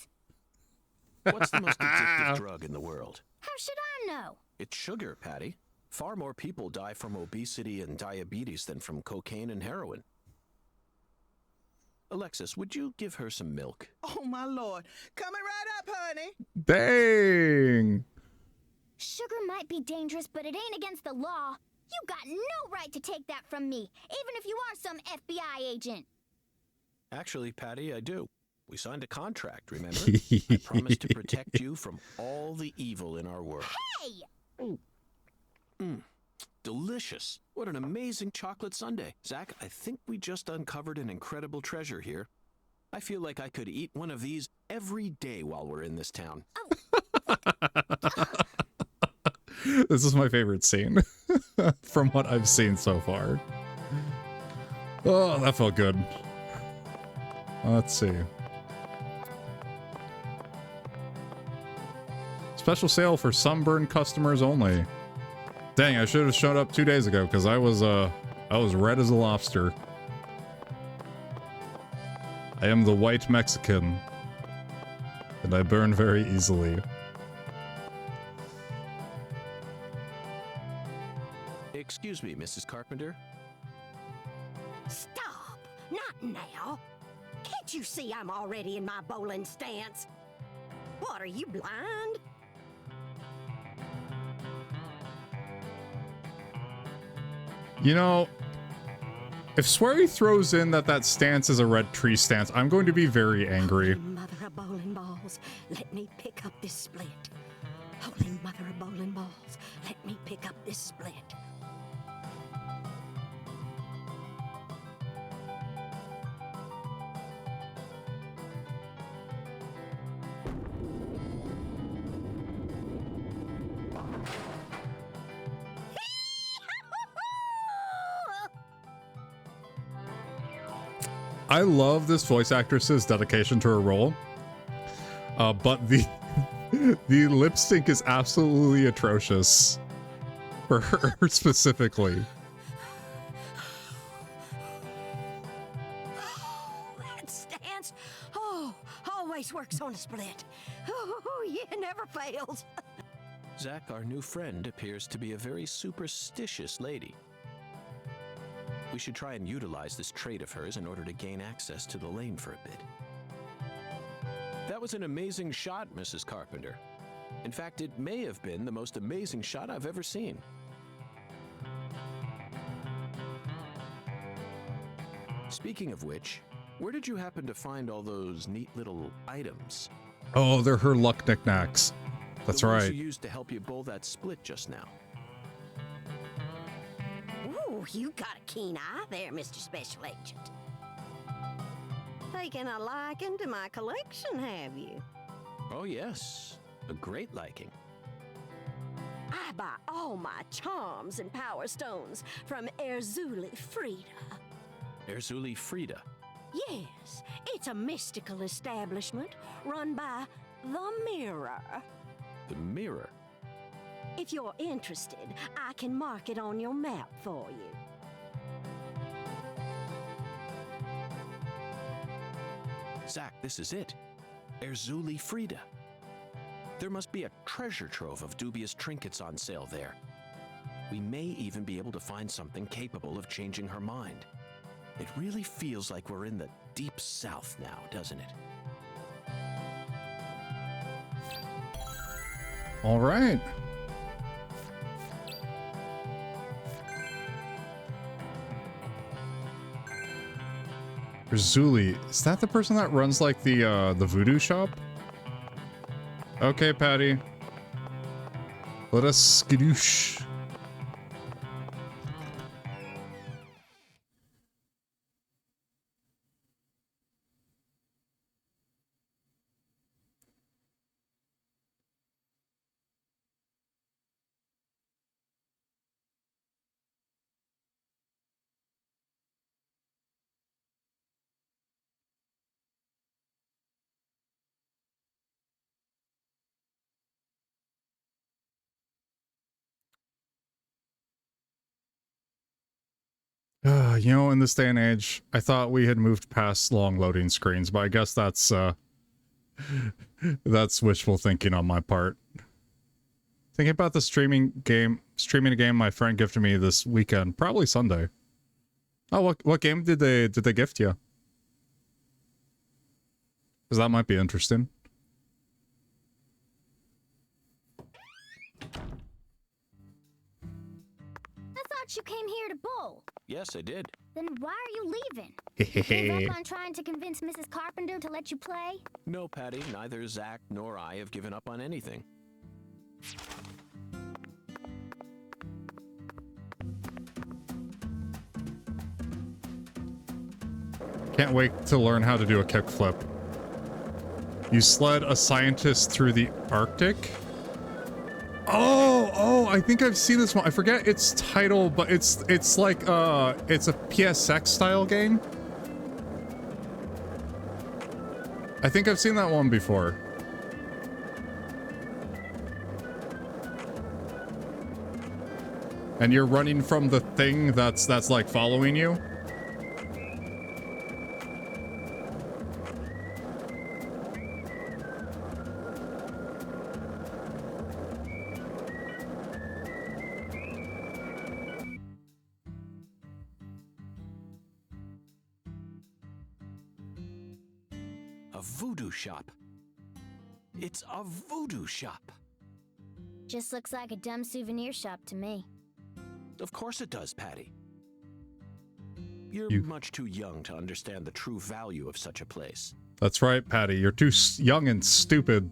What's the most addictive drug in the world? How should I know? It's sugar, Patty. Far more people die from obesity and diabetes than from cocaine and heroin. Alexis, would you give her some milk? Oh, my Lord. Coming right up, honey. Dang. Sugar might be dangerous, but it ain't against the law. You got no right to take that from me, even if you are some FBI agent. Actually, Patty, I do. We signed a contract, remember? I promised to protect you from all the evil in our world. Hey! Delicious. What an amazing chocolate sundae. Zach, I think we just uncovered an incredible treasure here. I feel like I could eat one of these every day while we're in this town. This is my favorite scene from what I've seen so far. Oh, that felt good. Let's see. Special sale for sunburned customers only. Dang, I should have showed up 2 days ago because I was red as a lobster. I am the white Mexican, and I burn very easily. Excuse me, Mrs. Carpenter. Stop! Not now! Can't you see I'm already in my bowling stance? What, are you blind? You know, if Swery throws in that stance is a red tree stance, I'm going to be very angry. Holy mother of bowling balls, let me pick up this split. Holy mother of bowling balls, let me pick up this split. I love this voice actress's dedication to her role, but the the lip sync is absolutely atrocious for her specifically. That stance, always works on a split. Oh, yeah, never fails. Zach, our new friend, appears to be a very superstitious lady. We should try and utilize this trait of hers in order to gain access to the lane for a bit. That was an amazing shot, Mrs. Carpenter. In fact, it may have been the most amazing shot I've ever seen. Speaking of which, where did you happen to find all those neat little items? Oh, they're her luck knickknacks. That's The ones right. you used to help you bowl that split just now. Ooh, you got a keen eye there, Mr. Special Agent. Taking a liking to my collection, have you? Oh yes, a great liking. I buy all my charms and power stones from Erzuli Frida. Erzuli Frida. Yes, it's a mystical establishment run by the Mirror. The mirror. If you're interested, I can mark it on your map for you. Zach, this is it. Erzuli Frida. There must be a treasure trove of dubious trinkets on sale there. We may even be able to find something capable of changing her mind. It really feels like we're in the deep south now, doesn't it? All right. Zuli, is that the person that runs like the voodoo shop? Okay, Patty. Let us skadoosh. You know, in this day and age, I thought we had moved past long loading screens, but I guess that's wishful thinking on my part. Thinking about the streaming a game my friend gifted me this weekend, probably Sunday. Oh, what game did they gift you? Because that might be interesting. I thought you came here to bowl. Yes, I did. Then why are you leaving? Gave up on trying to convince Mrs. Carpenter to let you play? No, Patty, neither Zach nor I have given up on anything. Can't wait to learn how to do a kickflip. You sled a scientist through the Arctic? Oh, I think I've seen this one. I forget its title, but it's like it's a PSX style game. I think I've seen that one before. And you're running from the thing that's like following you. A voodoo shop. It's a voodoo shop. Just looks like a dumb souvenir shop to me. Of course it does, Patty. You're much too young to understand the true value of such a place. That's right, Patty. You're too young and stupid.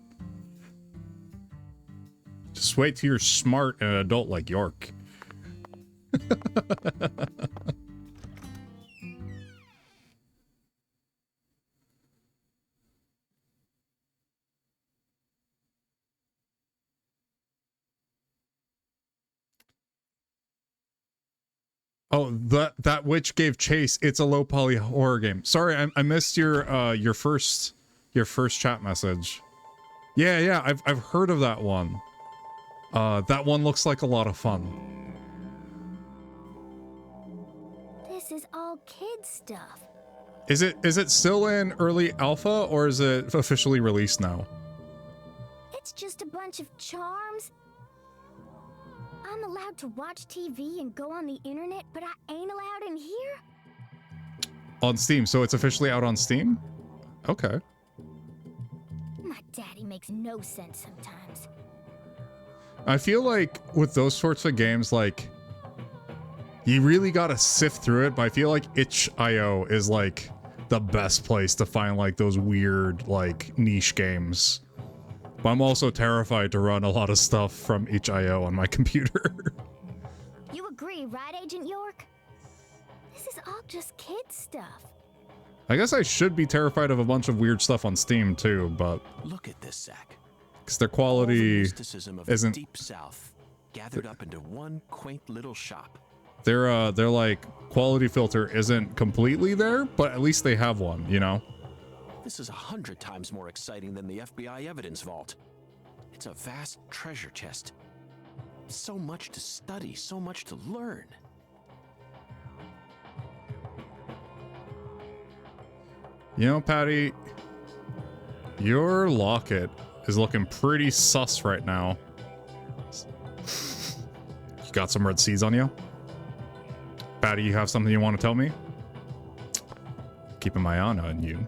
Just wait till you're smart and an adult like York. Oh, that witch gave chase. It's a low poly horror game. Sorry, I missed your first chat message. Yeah, I've heard of that one. That one looks like a lot of fun. This is all kid stuff. Is it still in early alpha or is it officially released now? It's just a bunch of charms. I'm allowed to watch TV and go on the internet, but I ain't allowed in here? On Steam, so it's officially out on Steam? Okay. My daddy makes no sense sometimes. I feel like with those sorts of games, like, you really gotta sift through it, but I feel like itch.io is like the best place to find like those weird, like, niche games. But I'm also terrified to run a lot of stuff from itch.io on my computer. You agree, right, Agent York? This is all just kid stuff. I guess I should be terrified of a bunch of weird stuff on Steam too, but Look at this, Zach. because their quality Mysticism of the isn't. Deep South gathered up into one quaint little shop. Their like quality filter isn't completely there, but at least they have one, you know? This is 100 times more exciting than the FBI evidence vault. It's a vast treasure chest. So much to study, so much to learn. You know, Patty, your locket is looking pretty sus right now. You got some red seeds on you? Patty, you have something you want to tell me? Keeping my eye on you.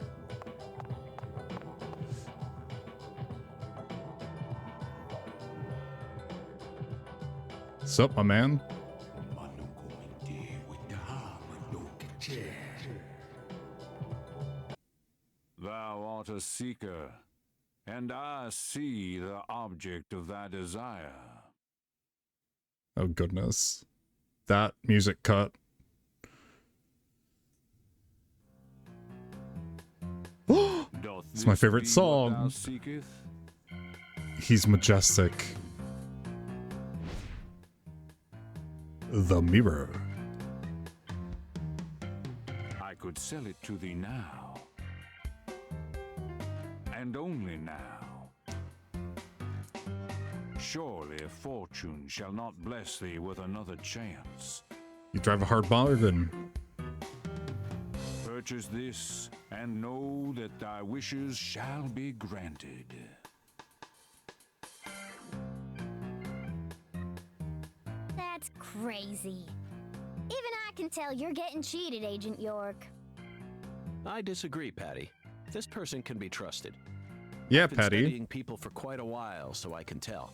What's up, my man? Thou art a seeker, and I see the object of thy desire. Oh, goodness. That music cut. It's my favorite song. He's majestic. The mirror. I could sell it to thee now, and only now. Surely fortune shall not bless thee with another chance. You drive a hard bargain. Purchase this, and know that thy wishes shall be granted. That's crazy. Even I can tell you're getting cheated, Agent York. I disagree, Patty. This person can be trusted. Yeah, I've been Patty. studying people for quite a while, so I can tell.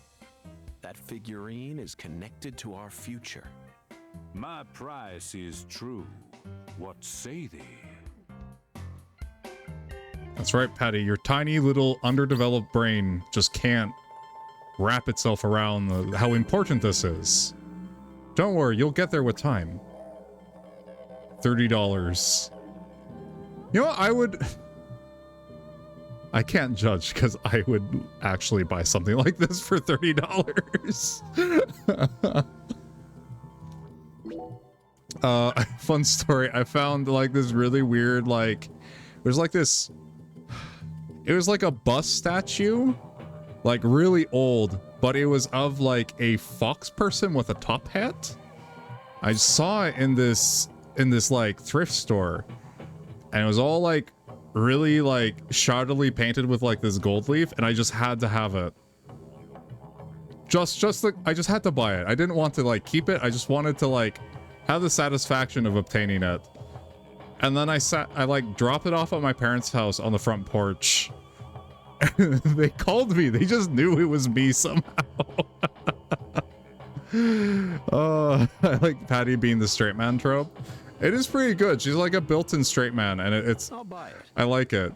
That figurine is connected to our future. My price is true. What say thee? That's right, Patty. Your tiny little underdeveloped brain just can't wrap itself around how important this is. Don't worry, you'll get there with time. $30. You know what? I can't judge because I would actually buy something like this for $30. Fun story. I found like this really weird, like, there's like this, it was like a bust statue, like really old, but it was of like a fox person with a top hat. I saw it in this like thrift store, and it was all like really like shoddily painted with like this gold leaf, and I just had to have it. I just had to buy it. I didn't want to like keep it. I just wanted to like have the satisfaction of obtaining it. And then I like dropped it off at my parents' house on the front porch. They called me. They just knew it was me somehow. I like Patty being the straight man trope. It is pretty good. She's like a built-in straight man, and it's. I'll buy it. I like it.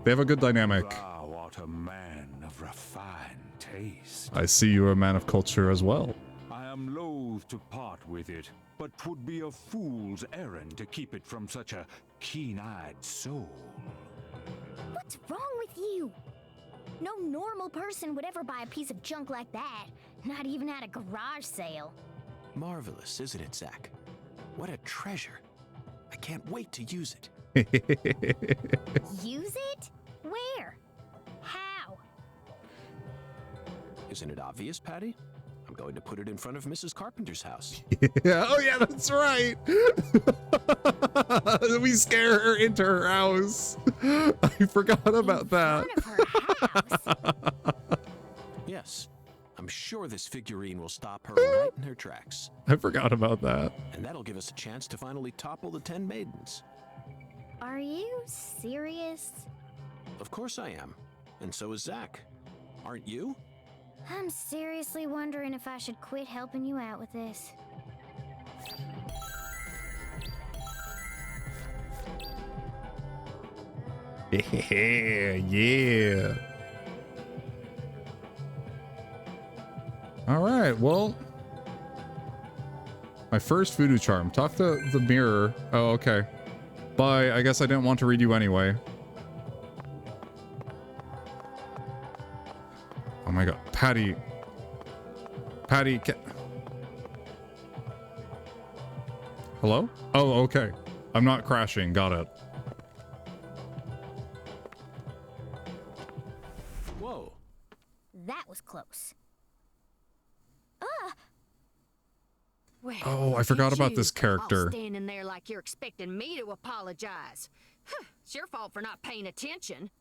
They have a good dynamic. Thou art a man of refined taste. I see you're a man of culture as well. I am loath to part with it, but 'twould be a fool's errand to keep it from such a keen-eyed soul. What's wrong with you? No normal person would ever buy a piece of junk like that. Not even at a garage sale. Marvelous, isn't it, Zach? What a treasure. I can't wait to use it. Use it? Where? How? Isn't it obvious, Patty? I'm going to put it in front of Mrs. Carpenter's house. Yeah, oh yeah, that's right. We scare her into her house. I forgot about that. In front of her house? Yes. I'm sure this figurine will stop her right in her tracks. I forgot about that. And that'll give us a chance to finally topple the 10 maidens. Are you serious? Of course I am. And so is Zach. Aren't you? I'm seriously wondering if I should quit helping you out with this. Yeah. All right, well, my first voodoo charm. Talk to the mirror. Oh, okay. Bye. I guess I didn't want to read you anyway. Oh my god. Patty. Patty, hello? Oh, okay. I'm not crashing. Got it. Whoa. That was close. Well, Oh, I forgot about this all character. standing there like you're expecting me to apologize. Huh, it's your fault for not paying attention.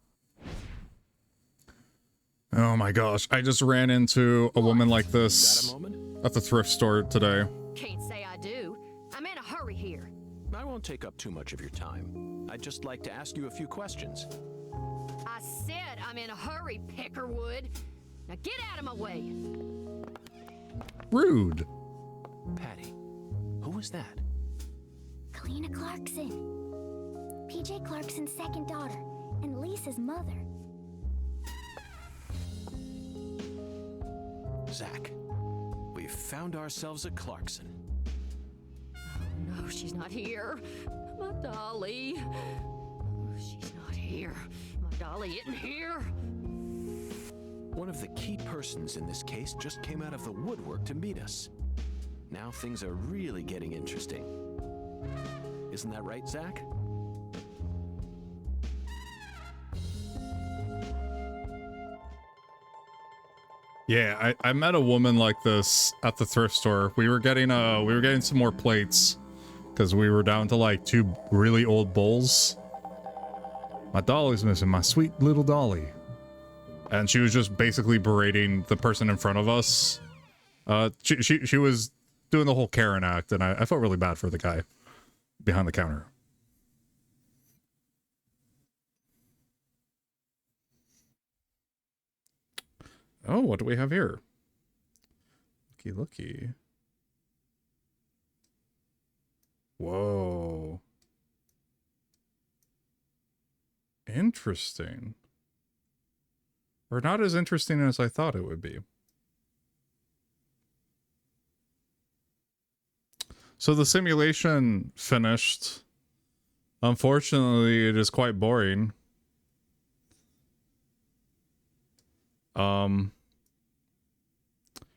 Oh my gosh. I just ran into a woman like Got this a moment? at the thrift store today. Can't say I do. I'm in a hurry here. I won't take up too much of your time. I'd just like to ask you a few questions. I said I'm in a hurry, Peckerwood. Now get out of my way. Rude. Patty, who was that? Kalina Clarkson. PJ Clarkson's second daughter, and Lisa's mother. Zach, we've found ourselves a Clarkson. No, she's not here. My dolly. She's not here. My dolly isn't here. One of the key persons in this case just came out of the woodwork to meet us. Now things are really getting interesting. Isn't that right, Zach? Yeah, I met a woman like this at the thrift store. We were getting some more plates because we were down to like 2 really old bowls. My dolly's missing, my sweet little dolly. And she was just basically berating the person in front of us. She was doing the whole Karen act, and I felt really bad for the guy behind the counter. Oh, what do we have here? Looky, looky. Whoa. Interesting. Or not as interesting as I thought it would be. So the simulation finished. Unfortunately, it is quite boring.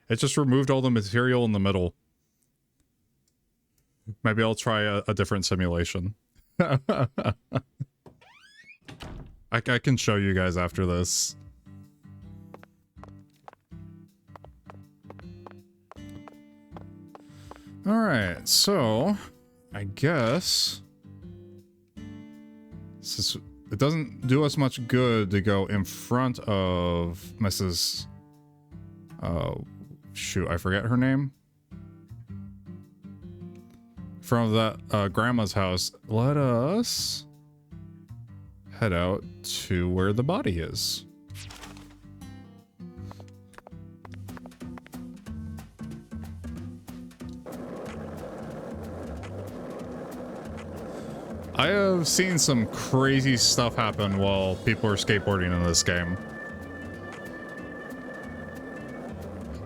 It just removed all the material in the middle. Maybe I'll try a different simulation. I can show you guys after this. Alright, so I guess it doesn't do us much good to go in front of Mrs. Shoot, I forget her name. From that grandma's house. Let us head out to where the body is. I have seen some crazy stuff happen while people are skateboarding in this game.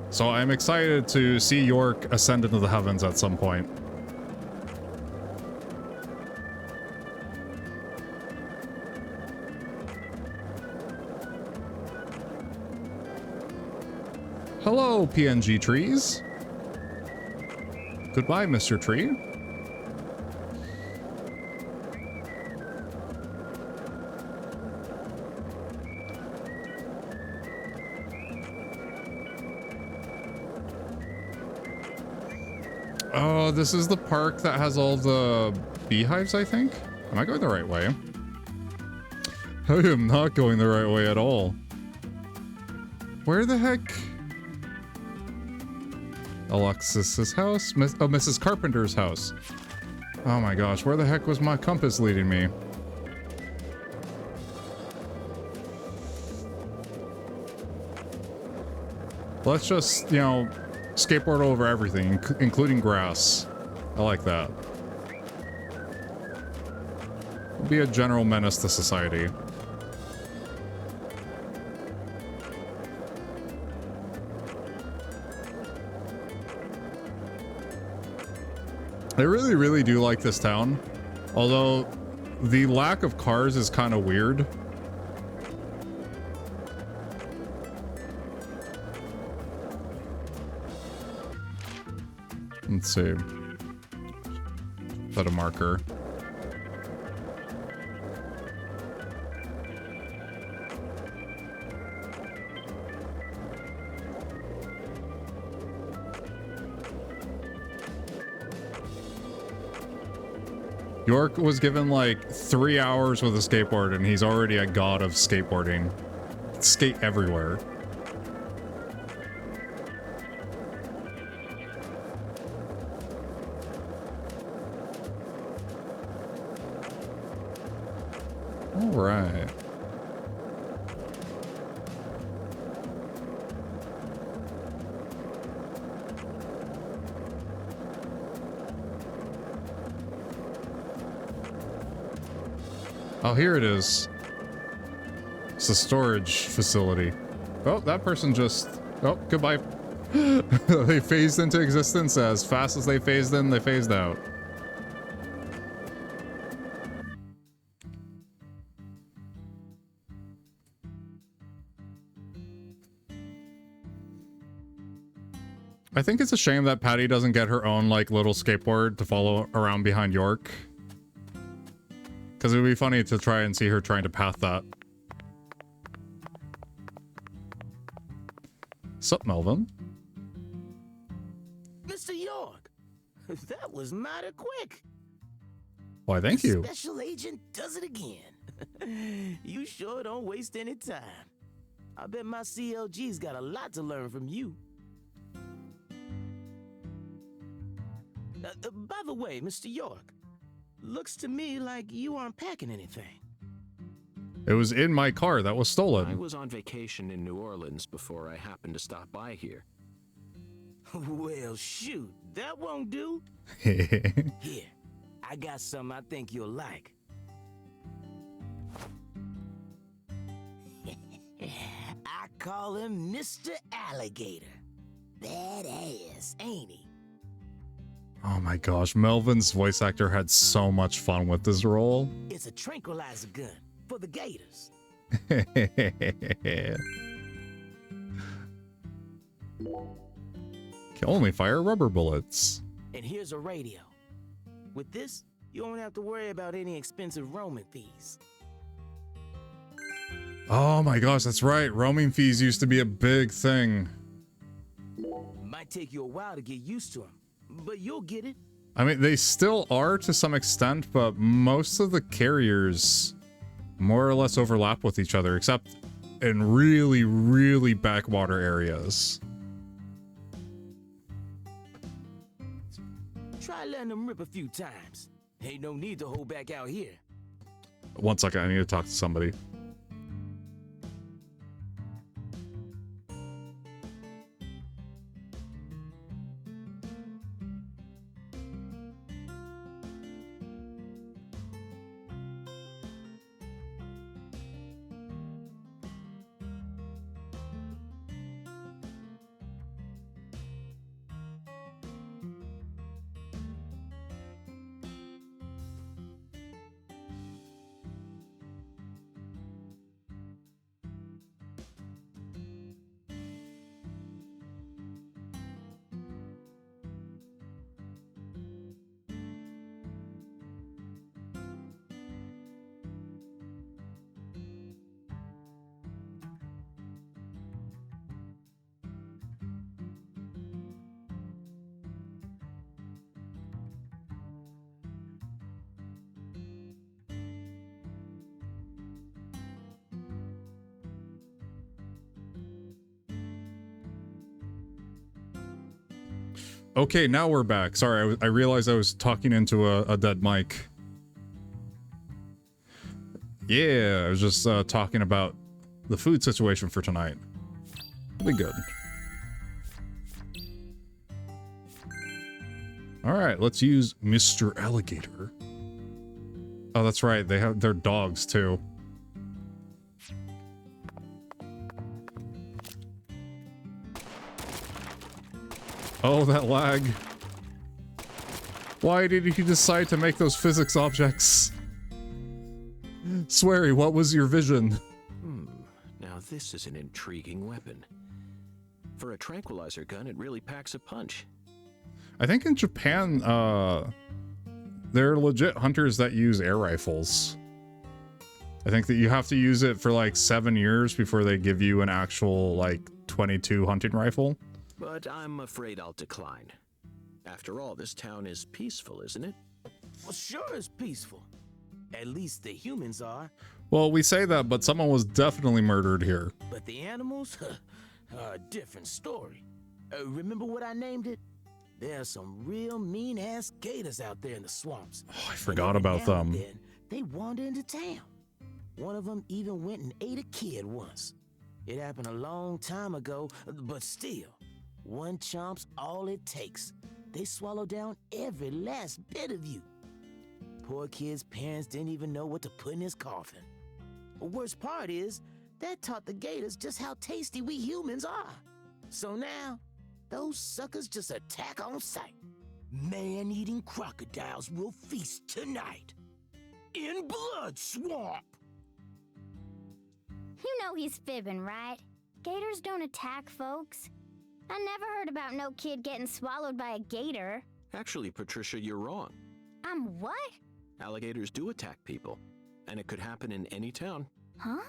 So I'm excited to see York ascend into the heavens at some point. Hello, PNG trees. Goodbye, Mr. Tree. Oh, this is the park that has all the beehives, I think? Am I going the right way? I am not going the right way at all. Where the heck? Alexis's house? Mrs. Carpenter's house. Oh my gosh, where the heck was my compass leading me? Let's just, you know, skateboard over everything, including grass. I like that. Be a general menace to society. I really, really do like this town. Although, the lack of cars is kind of weird. Let's see. Set a marker. York was given like 3 hours with a skateboard and he's already a god of skateboarding. Skate everywhere. All right. Oh, here it is. It's a storage facility. Oh, that person just... Oh, goodbye. They phased into existence as fast as they phased in, they phased out. I think it's a shame that Patty doesn't get her own, like, little skateboard to follow around behind York. Because it would be funny to try and see her trying to path that. Sup, Melvin? Mr. York, that was mighty quick. Why, thank you. Special agent does it again. You sure don't waste any time. I bet my CLG's got a lot to learn from you. By the way, Mr. York, looks to me like you aren't packing anything. It was in my car that was I stolen. was on vacation in New Orleans before I happened to stop by here. Well, shoot, that won't do. Here. Here, I got something I think you'll like. I call him Mr. Alligator. Badass, ain't he? Oh my gosh, Melvin's voice actor had so much fun with this role. It's a tranquilizer gun for the gators. Can only fire rubber bullets. And here's a radio. With this, you won't have to worry about any expensive roaming fees. Oh my gosh, that's right. Roaming fees used to be a big thing. Might take you a while to get used to them, but you'll get it. I mean, they still are to some extent, but most of the carriers more or less overlap with each other, except in really, really backwater areas. Try letting them rip a few times. Ain't no need to hold back out here. One second, I need to talk to somebody. Okay, now we're back. Sorry, I realized I was talking into a dead mic. Yeah, I was just talking about the food situation for tonight. It'll be good. All right, let's use Mr. Alligator. Oh, that's right. They have their dogs too. Oh, that lag. Why did he decide to make those physics objects? Swery, what was your vision? Now this is an intriguing weapon. For a tranquilizer gun, it really packs a punch. I think in Japan, there are legit hunters that use air rifles. I think that you have to use it for like 7 years before they give you an actual like 22 hunting rifle. But I'm afraid I'll decline. After all, this town is peaceful, isn't it? Well, sure it's peaceful. At least the humans are. Well, we say that, but someone was definitely murdered here. But the animals are a different story. Remember what I named it? There are some real mean-ass gators out there in the swamps. Oh, I forgot about them. Then they wander into town. One of them even went and ate a kid once. It happened a long time ago, but still, one chomp's all it takes. They swallow down every last bit of you. Poor kid's parents didn't even know what to put in his coffin. The worst part is, that taught the gators just how tasty we humans are. So now, those suckers just attack on sight. Man-eating crocodiles will feast tonight. In Blood Swamp! You know he's fibbing, right? Gators don't attack folks. I never heard about no kid getting swallowed by a gator. Actually, Patricia, you're wrong. I'm what? Alligators do attack people, and it could happen in any town. Huh?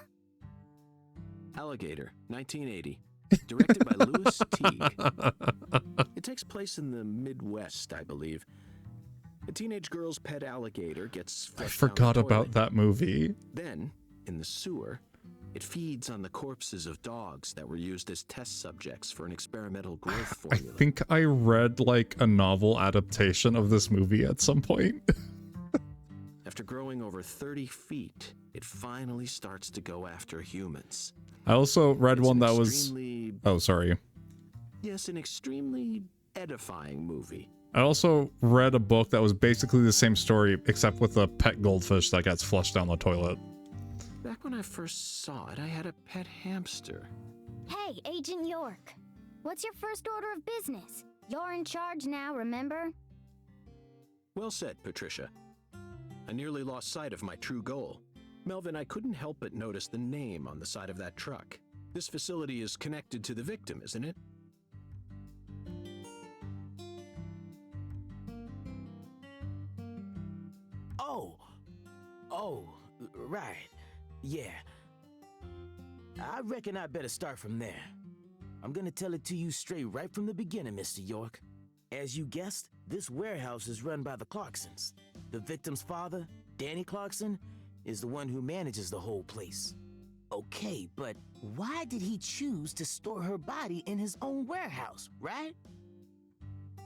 Alligator, 1980. Directed by Louis Teague. It takes place in the Midwest, I believe. A teenage girl's pet alligator gets I flushed down the forgot toilet. about that movie. Then, in the sewer, it feeds on the corpses of dogs that were used as test subjects for an experimental growth I formula. think I read like a novel adaptation of this movie at some point. After growing over 30 feet, it finally starts to go after humans. I also read It's one an that was... extremely- Oh, sorry. Yes, an extremely edifying movie. I also read a book that was basically the same story, except with a pet goldfish that gets flushed down the toilet. Back when I first saw it, I had a pet hamster. Hey, Agent York. What's your first order of business? You're in charge now, remember? Well said, Patricia. I nearly lost sight of my true goal. Melvin, I couldn't help but notice the name on the side of that truck. This facility is connected to the victim, isn't it? Oh, right. Yeah. I reckon I better start from there. I'm gonna tell it to you straight right from the beginning, Mr. York. As you guessed, this warehouse is run by the Clarksons. The victim's father, Danny Clarkson, is the one who manages the whole place. Okay, but why did he choose to store her body in his own warehouse, right?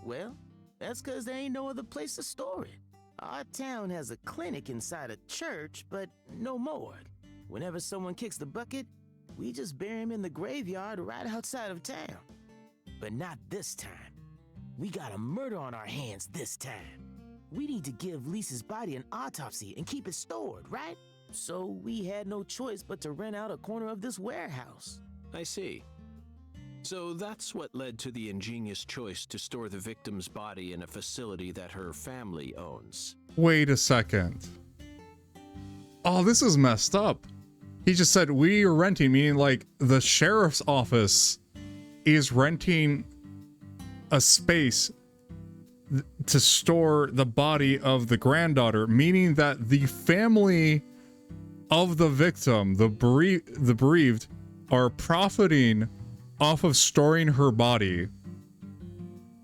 Well, that's because there ain't no other place to store it. Our town has a clinic inside a church, but no morgue. Whenever someone kicks the bucket, we just bury him in the graveyard right outside of town. But not this time. We got a murder on our hands this time. We need to give Lisa's body an autopsy and keep it stored, right? So we had no choice but to rent out a corner of this warehouse. I see. So that's what led to the ingenious choice to store the victim's body in a facility that her family owns. Wait a second. Oh, this is messed up. He just said we are renting, meaning like the sheriff's office is renting a space to store the body of the granddaughter, meaning that the family of the victim, the bereaved, are profiting off of storing her body.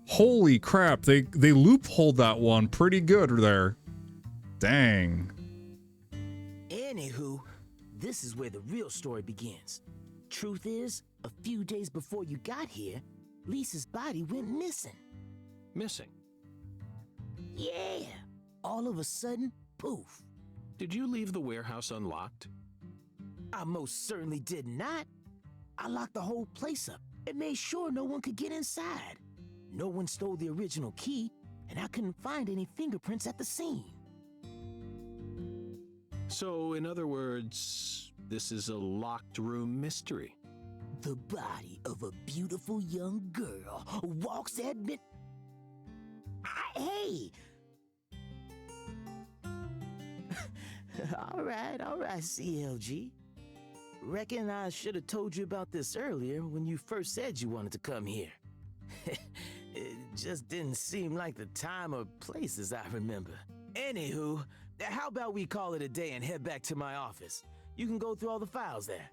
Holy crap, they loopholed that one pretty good there. Dang. Anywho, this is where the real story begins. Truth is, a few days before you got here, Lisa's body went missing. Missing? Yeah. All of a sudden, poof. Did you leave the warehouse unlocked? I most certainly did not. I locked the whole place up and made sure no one could get inside. No one stole the original key, and I couldn't find any fingerprints at the scene. So, in other words, this is a locked room mystery. The body of a beautiful young girl walks at mid... Hey! all right, CLG. Reckon I should have told you about this earlier when you first said you wanted to come here. It just didn't seem like the time or place as I remember. Anywho, how about we call it a day and head back to my office? You can go through all the files there.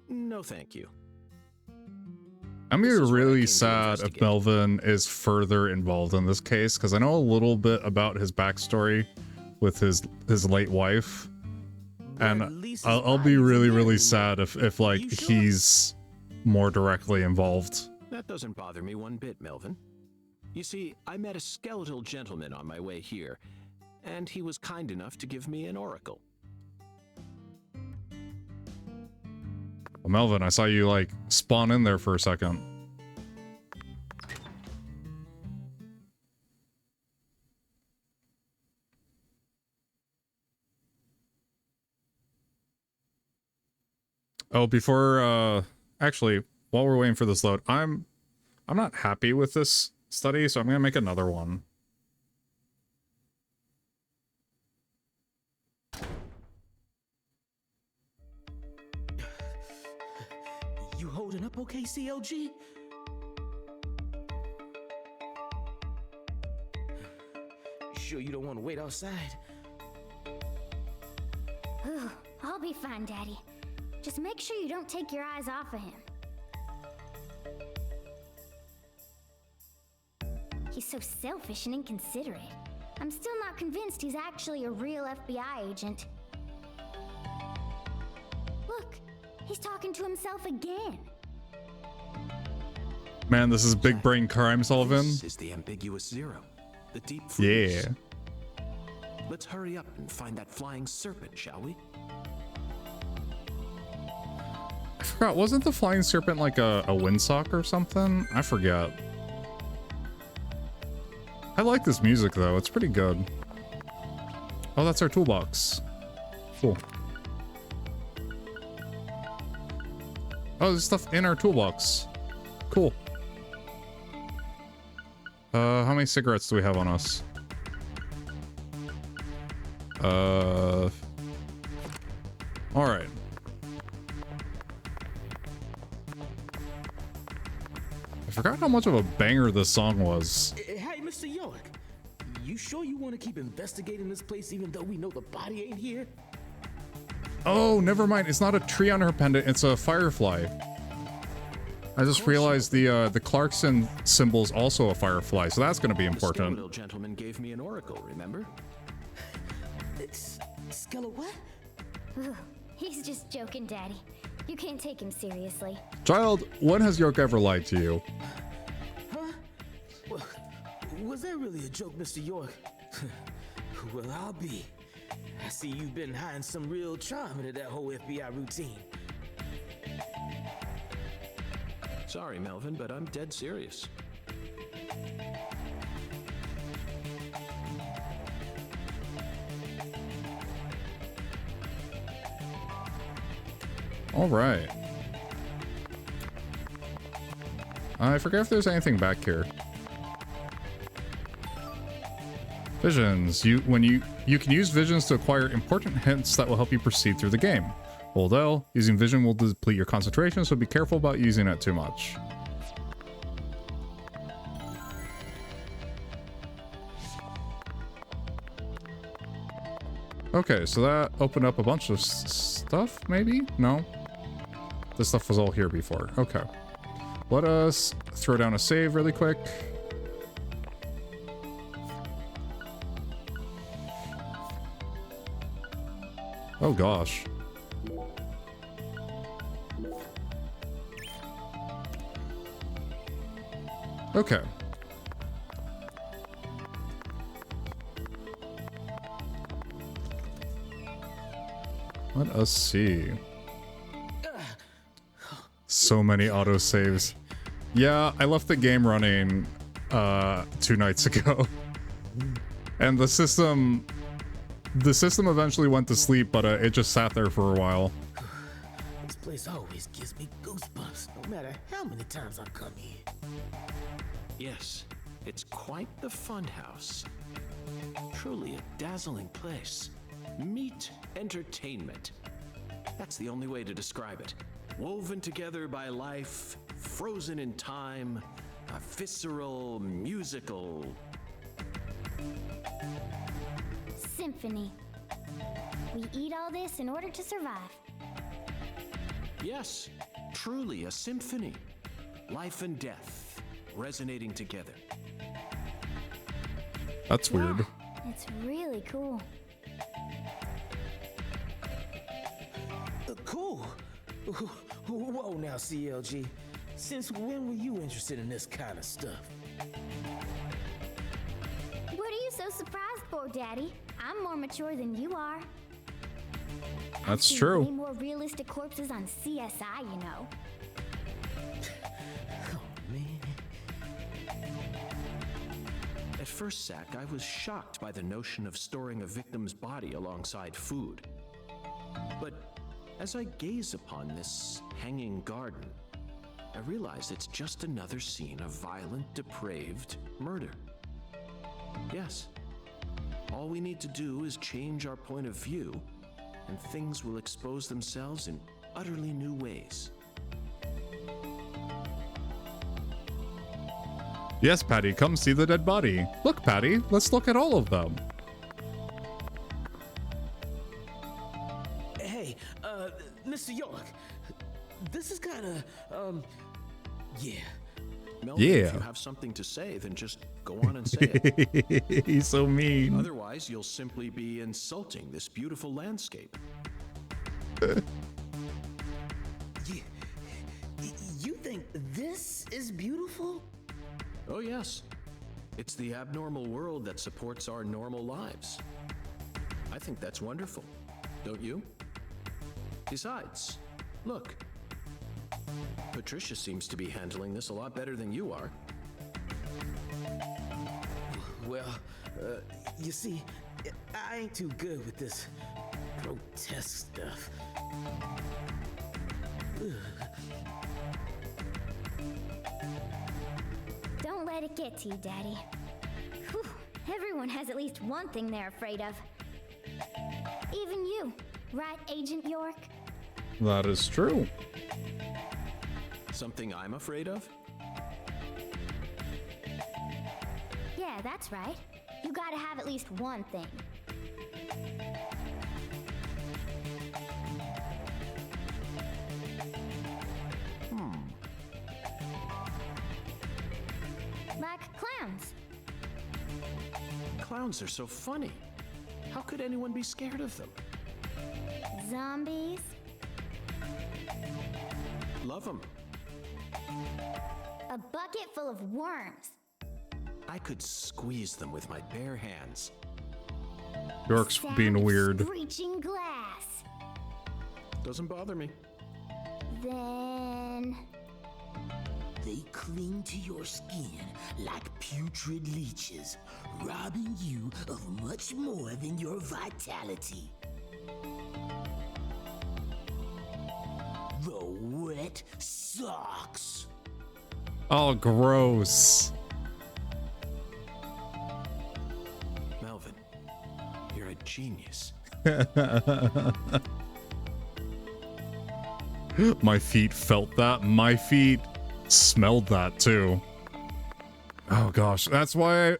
No, thank you. I'm This gonna be is what I really came to sad if investigate. Melvin is further involved in this case, because I know a little bit about his backstory with his late wife. And But Lisa's I'll body be isn't really, there really anymore. sad if like You sure? he's more directly involved. That doesn't bother me one bit, Melvin. You see, I met a skeletal gentleman on my way here, and he was kind enough to give me an oracle. Well, Melvin, I saw you like spawn in there for a second. Oh, before actually, while we're waiting for this load, I'm not happy with this study, so I'm gonna make another one. You holding up okay, CLG? Sure you don't want to wait outside? Ooh, I'll be fine, Daddy. Just make sure you don't take your eyes off of him. He's so selfish and inconsiderate. I'm still not convinced he's actually a real FBI agent. Look, he's talking to himself again. Man, this is big brain crime solving. This is the ambiguous zero. The deep freeze. Yeah. Let's hurry up and find that flying serpent, shall we? I forgot, wasn't the flying serpent like a windsock or something? I forget. I like this music though, it's pretty good. Oh, that's our toolbox. Cool. Oh, there's stuff in our toolbox. Cool. How many cigarettes do we have on us? Alright. I forgot how much of a banger this song was. Hey, Mr. York, you sure you want to keep investigating this place even though we know the body ain't here? Oh, never mind. It's not a tree on her pendant. It's a firefly. I just realized the Clarkson symbol is also a firefly, so that's going to be important. The little gentleman gave me an oracle, remember? It's Skella what? Ooh, he's just joking, Daddy. You can't take him seriously. Child, when has York ever lied to you? Huh? Well, was that really a joke, Mr. York? Well, I'll be. I see you've been hiding some real charm into that whole FBI routine. Sorry, Melvin, but I'm dead serious. All right. I forget if there's anything back here. Visions. You can use visions to acquire important hints that will help you proceed through the game. Hold L. Using vision will deplete your concentration, so be careful about using it too much. Okay, so that opened up a bunch of stuff, maybe? No? This stuff was all here before. Okay. Let us throw down a save really quick. Oh gosh. Okay. Let us see. So many autosaves. Yeah, I left the game running 2 nights ago. And the system eventually went to sleep, but it just sat there for a while. This place always gives me goosebumps, no matter how many times I come here. Yes, it's quite the funhouse. Truly a dazzling place. Meet entertainment. That's the only way to describe it. Woven together by life, frozen in time, a visceral, musical... Symphony. We eat all this in order to survive. Yes, truly a symphony. Life and death, resonating together. That's weird. Yeah, it's really cool. Cool. Whoa now, CLG. Since when were you interested in this kind of stuff? What are you so surprised for, Daddy? I'm more mature than you are. That's I've seen true. way more realistic corpses on CSI, you know. Oh, man. At first, Zach, I was shocked by the notion of storing a victim's body alongside food. But as I gaze upon this hanging garden, I realize it's just another scene of violent, depraved murder. Yes, all we need to do is change our point of view, and things will expose themselves in utterly new ways. Yes, Patty, come see the dead body. Look, Patty, let's look at all of them. Hey, Mr. York, this is kind of, yeah, Melvin, Yeah. if you have something to say, then just go on and say it. He's so mean. Otherwise, you'll simply be insulting this beautiful landscape. You think this is beautiful? Oh, yes. It's the abnormal world that supports our normal lives. I think that's wonderful, don't you? Besides, look. Patricia seems to be handling this a lot better than you are. Well, you see, I ain't too good with this grotesque stuff. Don't let it get to you, Daddy. Whew. Everyone has at least one thing they're afraid of. Even you, right, Agent York? That is true. Something I'm afraid of? Yeah, that's right. You gotta have at least one thing. Like clowns. Clowns are so funny. How could anyone be scared of them? Zombies. Love them. A bucket full of worms. I could squeeze them with my bare hands. York's Sound being of weird. Screeching glass. Doesn't bother me. Then... They cling to your skin like putrid leeches, robbing you of much more than your vitality. The wet socks. Oh, gross. Melvin, you're a genius. My feet felt that. My feet smelled that too. Oh gosh, that's why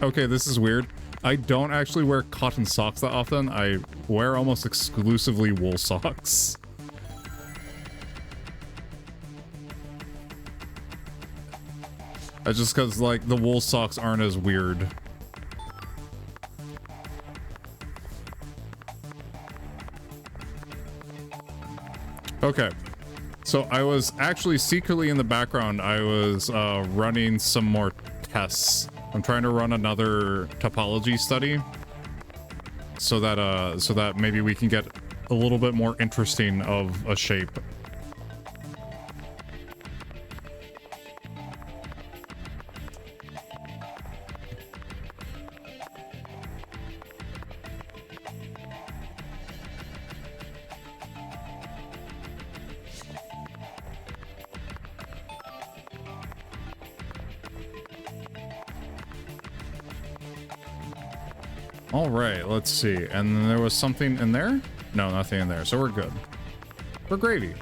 okay, this is weird. I don't actually wear cotton socks that often. I wear almost exclusively wool socks. That's just because, like, the wool socks aren't as weird. Okay. So I was actually secretly in the background, I was running some more tests. I'm trying to run another topology study so that maybe we can get a little bit more interesting of a shape. All right, let's see. And then there was something in there? No, nothing in there. So we're good. We're gravy.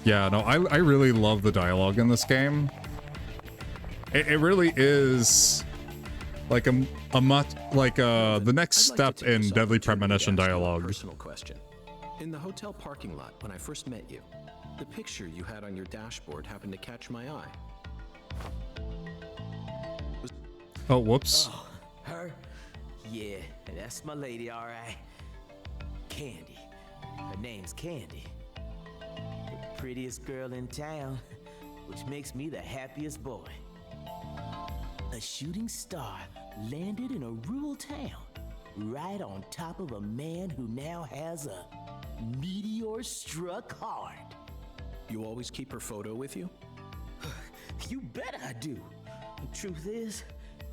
Yeah, no, I really love the dialogue in this game. It really is like the next step in Deadly Premonition dialogue. Personal question. In the hotel parking lot when I first met you, the picture you had on your dashboard happened to catch my eye. Oh, whoops. Oh, her? Yeah, that's my lady, all right. Candy. Her name's Candy. The prettiest girl in town, which makes me the happiest boy. A shooting star landed in a rural town, right on top of a man who now has a meteor struck hard. You always keep her photo with you? You bet I do. The truth is,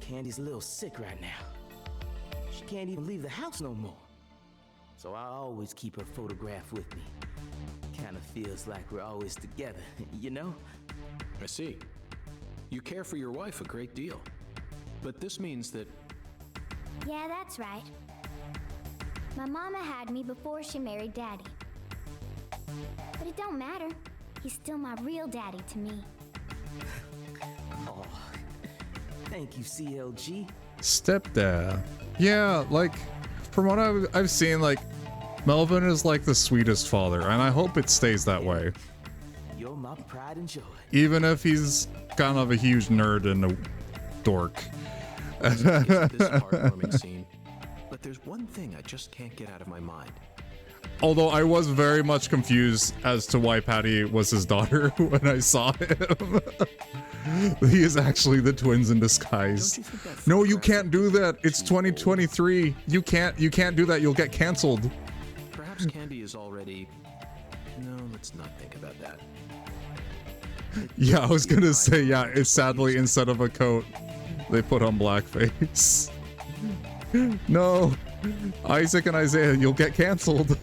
Candy's a little sick right now. She can't even leave the house no more. So I always keep her photograph with me. Kinda feels like we're always together, you know? I see. You care for your wife a great deal. But this means that... Yeah, that's right. My mama had me before she married Daddy. But it don't matter. He's still my real daddy to me. Oh, thank you, CLG. Stepdad. Yeah, like, from what I've seen, like, Melvin is like the sweetest father, and I hope it stays that way. You're my pride and joy. Even if he's kind of a huge nerd and a dork. It's this heartwarming scene, but there's one thing I just can't get out of my mind. Although I was very much confused as to why Patty was his daughter when I saw him. He is actually the twins in disguise. No, you can't do that. It's 2023. You can't do that. You'll get canceled. Perhaps Candy is already... No, let's not think about that. Yeah, I was gonna say, yeah, it's sadly instead of a coat, they put on blackface. No, Isaac and Isaiah, you'll get canceled.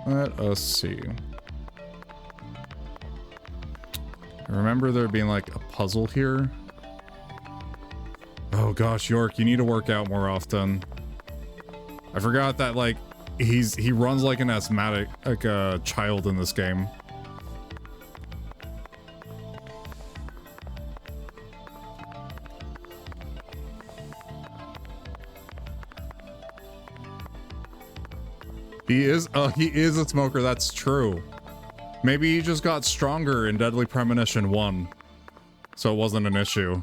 Let us see. I remember there being like a puzzle here. Oh gosh, York, you need to work out more often. I forgot that like he runs like an asthmatic, like a child in this game. He is a smoker, that's true. Maybe he just got stronger in Deadly Premonition 1. So it wasn't an issue.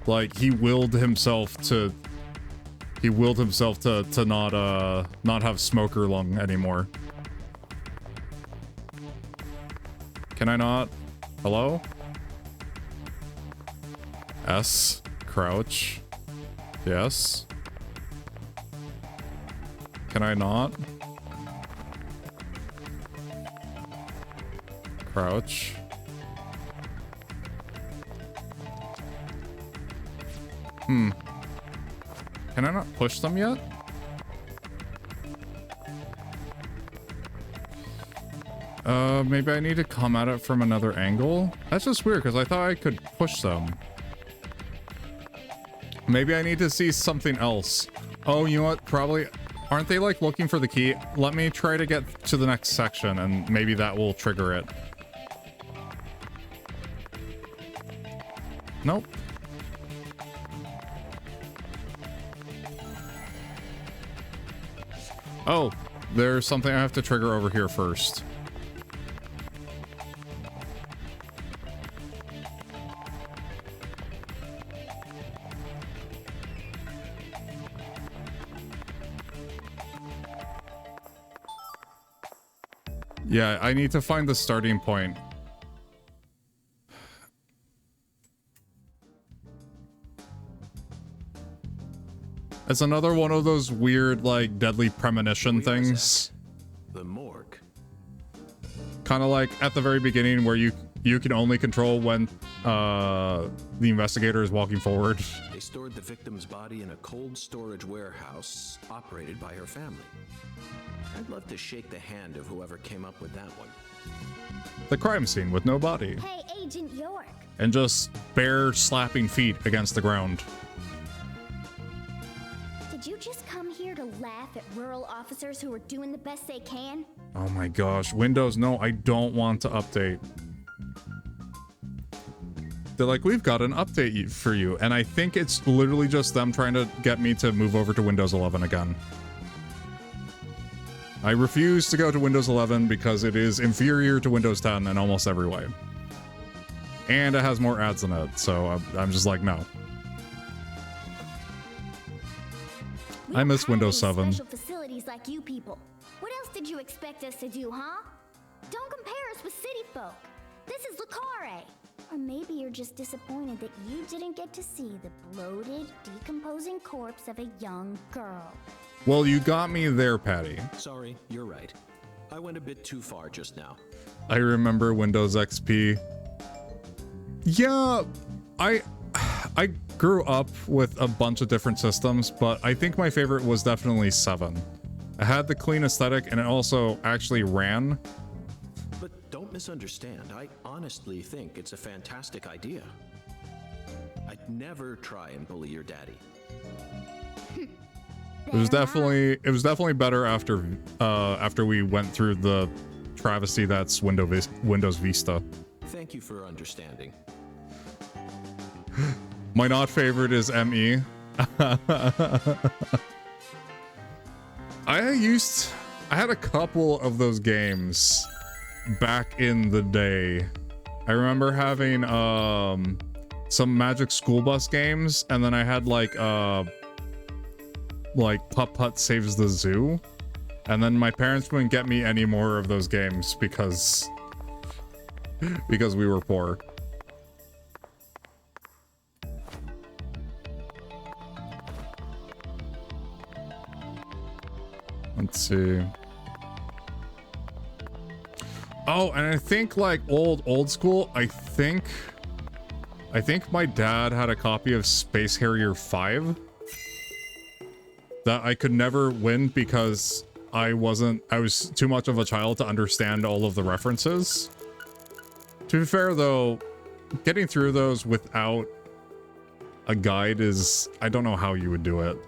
Like he willed himself to not have smoker lung anymore. Can I not? Hello? S. Crouch. Yes. Can I not? Crouch. Can I not push them yet? Maybe I need to come at it from another angle? That's just weird, because I thought I could push them. Maybe I need to see something else. Oh, you know what? Probably... Aren't they, like, looking for the key? Let me try to get to the next section, and maybe that will trigger it. Nope. Oh, there's something I have to trigger over here first. Yeah, I need to find the starting point. It's another one of those weird, like, Deadly Premonition things. The morgue. Kind of like at the very beginning where you can only control when the investigator is walking forward. They stored the victim's body in a cold storage warehouse operated by her family. I'd love to shake the hand of whoever came up with that one. The crime scene with no body. Hey, Agent York. And just bare slapping feet against the ground. Did you just come here to laugh at rural officers who are doing the best they can? Oh my gosh, Windows, no, I don't want to update. They're like, we've got an update for you. And I think it's literally just them trying to get me to move over to Windows 11 again. I refuse to go to Windows 11 because it is inferior to Windows 10 in almost every way. And it has more ads in it, so I'm just like, no. I miss Windows 7. Special facilities like you people. What else did you expect us to do, huh? Don't compare us with city folk. This is Lucare. Or maybe you're just disappointed that you didn't get to see the bloated, decomposing corpse of a young girl. Well, you got me there, Patty. Sorry, you're right. I went a bit too far just now. I remember Windows XP. Yeah, I grew up with a bunch of different systems, but I think my favorite was definitely 7. It had the clean aesthetic and it also actually ran. But don't misunderstand. I honestly think it's a fantastic idea. I'd never try and bully your daddy. It was definitely better after we went through the travesty that's Windows Vista. Thank you for understanding. My not favorite is ME. I had a couple of those games back in the day. I remember having some Magic School Bus games, and then I had like Putt Putt Saves the Zoo, and then my parents wouldn't get me any more of those games because we were poor. Let's see. Oh, and I think like old school, I think my dad had a copy of Space Harrier 5 that I could never win because I was too much of a child to understand all of the references. To be fair though, getting through those without a guide is, I don't know how you would do it.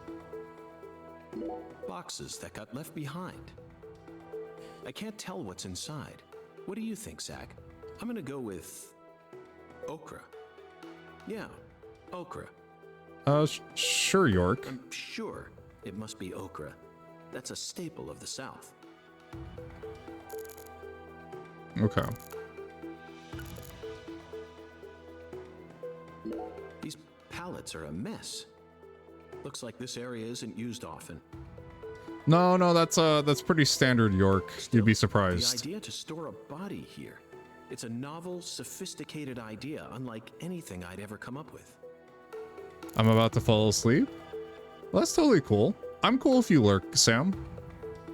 Boxes that got left behind. I can't tell what's inside. What do you think, Zach? I'm gonna go with okra. Yeah, okra. Sure, York. I'm sure it must be okra. That's a staple of the South. Okay. These pallets are a mess. Looks like this area isn't used often. No, that's pretty standard, York. You'd be surprised. The idea to store a body here. It's a novel, sophisticated idea, unlike anything I'd ever come up with. I'm about to fall asleep? Well, that's totally cool. I'm cool if you lurk, Sam.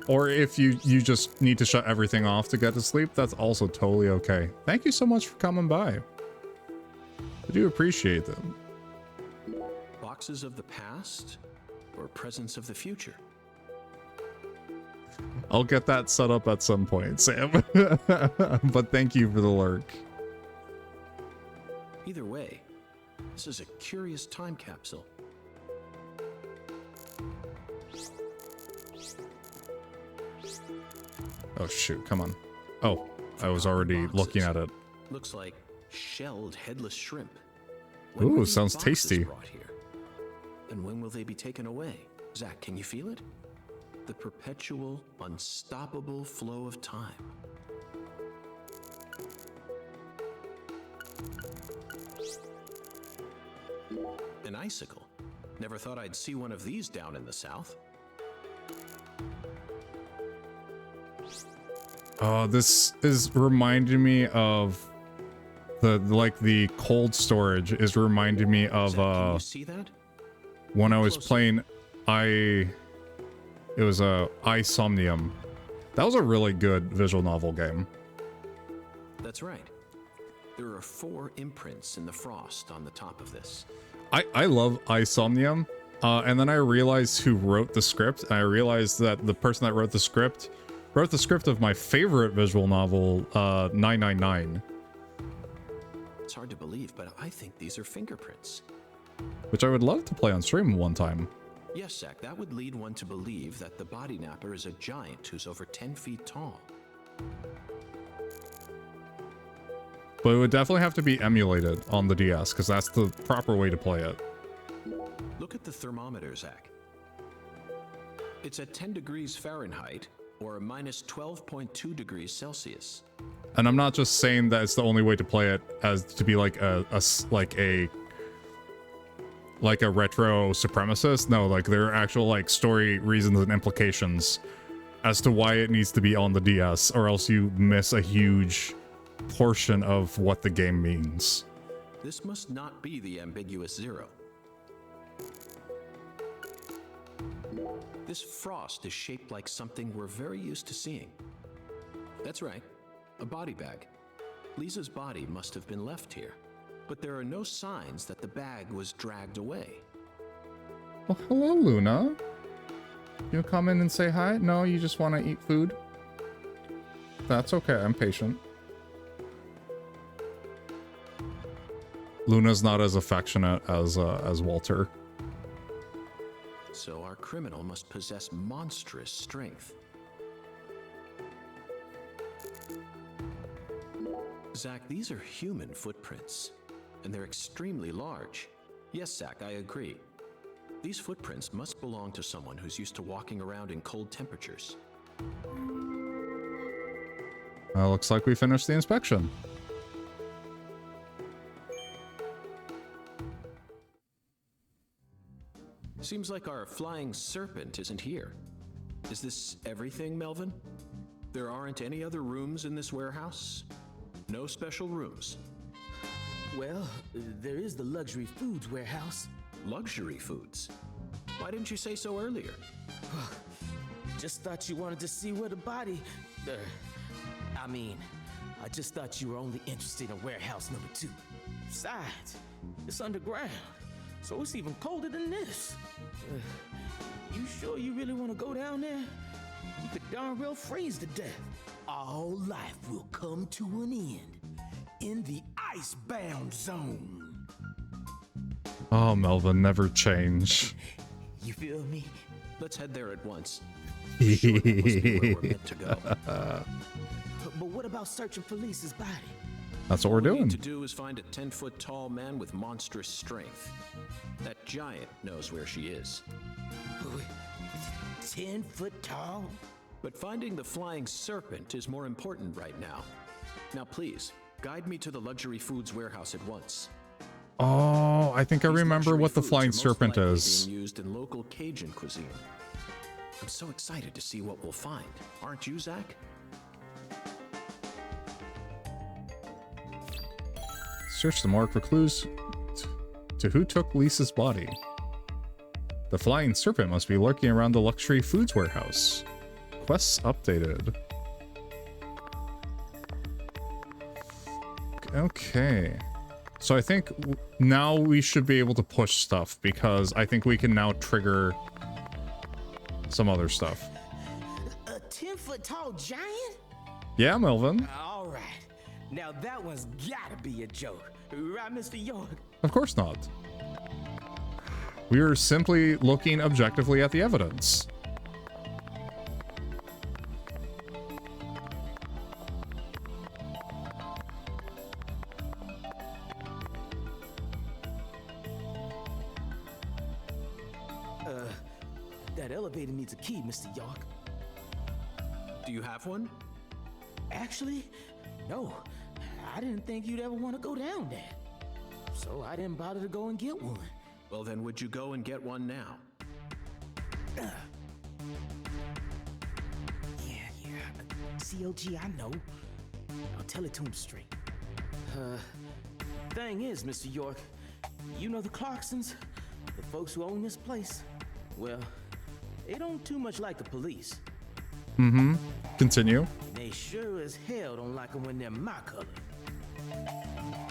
Or if you just need to shut everything off to get to sleep, that's also totally okay. Thank you so much for coming by. I do appreciate them. Boxes of the past or presence of the future? I'll get that set up at some point, Sam. But thank you for the lurk. Either way, this is a curious time capsule. Oh shoot, come on. Oh, I was already looking at it. Looks like shelled headless shrimp. Ooh, sounds tasty. Brought here? And when will they be taken away? Zach, can you feel it? The perpetual, unstoppable flow of time. An icicle. Never thought I'd see one of these down in the South. Oh, this is reminding me of the cold storage is reminding me of Zach, can you see that? when I was playing it was Isomnium. That was a really good visual novel game. That's right. There are 4 imprints in the frost on the top of this. I love Isomnium, and then I realized who wrote the script, and I realized that the person that wrote the script of my favorite visual novel, 999. It's hard to believe, but I think these are fingerprints. Which I would love to play on stream one time. Yes, Zach, that would lead one to believe that the body napper is a giant who's over 10 feet tall. But it would definitely have to be emulated on the DS, because that's the proper way to play it. Look at the thermometer, Zach. It's at 10 degrees Fahrenheit, or minus 12.2 degrees Celsius. And I'm not just saying that it's the only way to play it as to be like a retro supremacist. No, like there are actual like story reasons and implications as to why it needs to be on the DS, or else you miss a huge portion of what the game means. This must not be the ambiguous 0. This frost is shaped like something we're very used to seeing. That's right, a body bag. Lisa's body must have been left here, but there are no signs that the bag was dragged away. Well, hello, Luna. You come in and say hi? No, you just want to eat food? That's okay, I'm patient. Luna's not as affectionate as Walter. so our criminal must possess monstrous strength. Zach, these are human footprints, and they're extremely large. Yes, Zach, I agree. These footprints must belong to someone who's used to walking around in cold temperatures. Looks like we finished the inspection. Seems like our flying serpent isn't here. Is this everything, Melvin? There aren't any other rooms in this warehouse? No special rooms? Well, there is the luxury foods warehouse. Luxury foods? Why didn't you say so earlier? Just thought you wanted to see where the body... I just thought you were only interested in warehouse number 2. Besides, it's underground, so it's even colder than this. You sure you really want to go down there? You could darn well freeze to death. All life will come to an end in the icebound zone. Oh, Melvin, never change. You feel me? Let's head there at once. Sure, that must be where we're meant to go. But what about searching for Lisa's body? That's what we're All we doing. need to do is find a 10-foot tall man with monstrous strength. That giant knows where she is. 10 foot tall? But finding the flying serpent is more important right now. Now please, guide me to the luxury foods warehouse at once. Oh, I think I These remember luxury what the foods flying are most serpent likely is. being used in local Cajun cuisine. I'm so excited to see what we'll find. Aren't you, Zach? Search the morgue for clues to who took Lisa's body. The flying serpent must be lurking around the luxury foods warehouse. Quests updated. Okay. So I think now we should be able to push stuff because I think we can now trigger some other stuff. A 10 foot tall giant? Yeah, Melvin. All right. Now that one's gotta be a joke. Right, Mr. York? Of course not. We are simply looking objectively at the evidence. That elevator needs a key, Mr. York. Do you have one? Actually, no. I didn't think you'd ever want to go down there. So I didn't bother to go and get one. Well then, would you go and get one now? Yeah. COG, I know. I'll tell it to him straight. Thing is, Mr. York, you know the Clarksons? The folks who own this place? Well, they don't too much like the police. Mm-hmm. Continue. They sure as hell don't like them when they're my color.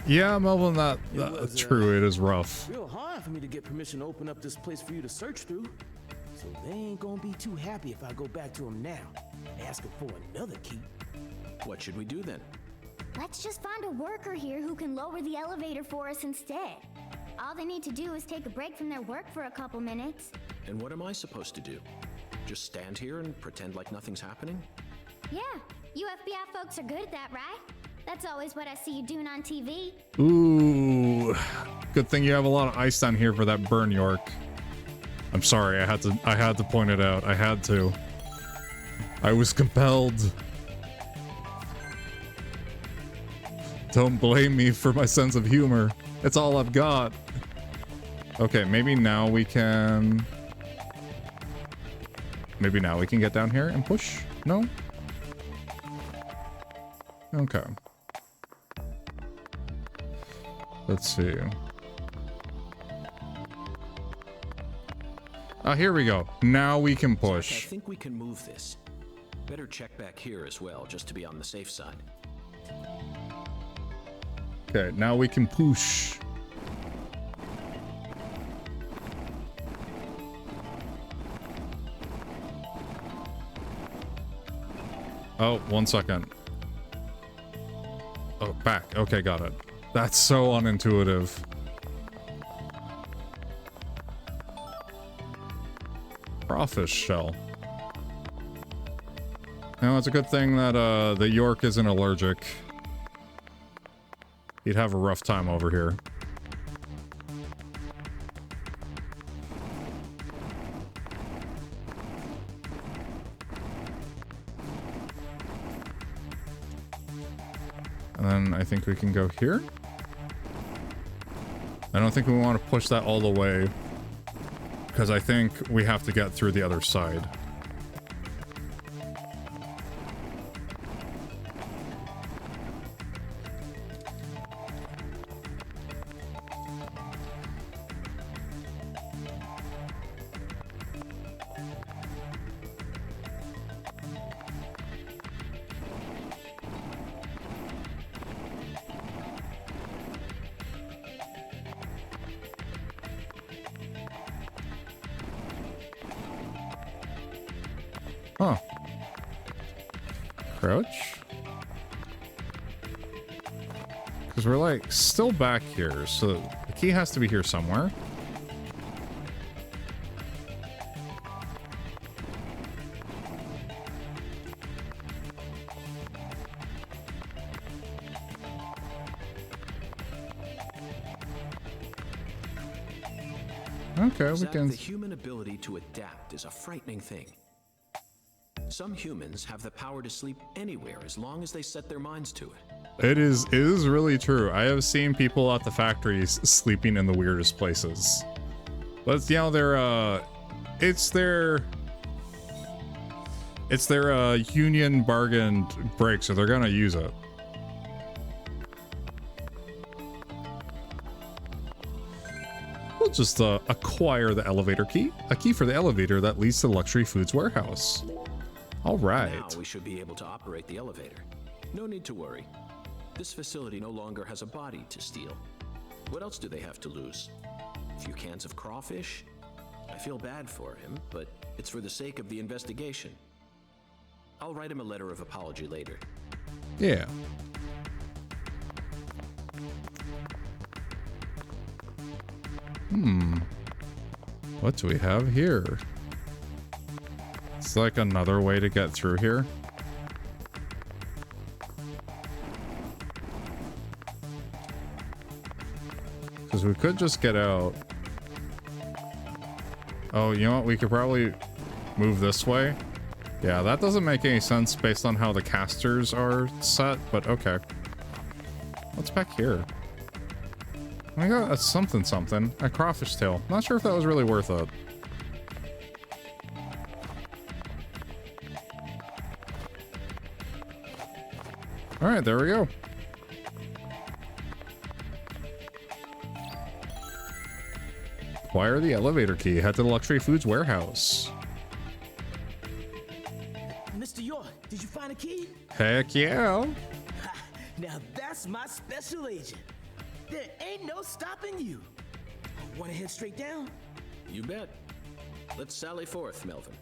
Yeah, Melvin, was, that's true. It is rough. Real hard for me to get permission to open up this place for you to search through. So they ain't gonna be too happy if I go back to them now, asking for another key. What should we do then? Let's just find a worker here who can lower the elevator for us instead. All they need to do is take a break from their work for a couple minutes. And what am I supposed to do? Just stand here and pretend like nothing's happening? Yeah, you FBI folks are good at that, right? That's always what I see you doing on TV. Ooh. Good thing you have a lot of ice down here for that burn, York. I'm sorry, I had to point it out. I had to. I was compelled. Don't blame me for my sense of humor. It's all I've got. Okay, maybe now we can... Maybe now we can get down here and push? No? Okay. Let's see. Here we go. Now we can Zach, I push. think we can move this. Better check back here as well, just to be on the safe side. Okay, now we can push. Oh, 1 second. Oh, back. Okay, got it. That's so unintuitive. crawfish shell. Now, it's a good thing that the York isn't allergic. He'd have a rough time over here. And then I think we can go here. I don't think we want to push that all the way, because I think we have to get through the other side. Huh. Crouch? Because we're like still back here, so the key has to be here somewhere. Okay, we Zach, can. the human ability to adapt is a frightening thing. Some humans have the power to sleep anywhere as long as they set their minds to it. It is really true. I have seen people at the factories sleeping in the weirdest places. But you know, it's their union bargain break, so they're gonna use it. We'll just acquire the elevator key. A key for the elevator that leads to the luxury foods warehouse. All right. Now we should be able to operate the elevator. No need to worry. This facility no longer has a body to steal. What else do they have to lose? A few cans of crawfish? I feel bad for him, but it's for the sake of the investigation. I'll write him a letter of apology later. Yeah. What do we have here? It's like another way to get through here. Because we could just get out. Oh, you know what? We could probably move this way. Yeah, that doesn't make any sense based on how the casters are set, but okay. What's back here? I got a something. A crawfish tail. Not sure if that was really worth it. Alright, there we go. Acquire the elevator key. Head to the luxury foods warehouse. Mr. York, did you find a key? Heck yeah. Now that's my special agent. There ain't no stopping you. Want to head straight down? You bet. Let's sally forth, Melvin.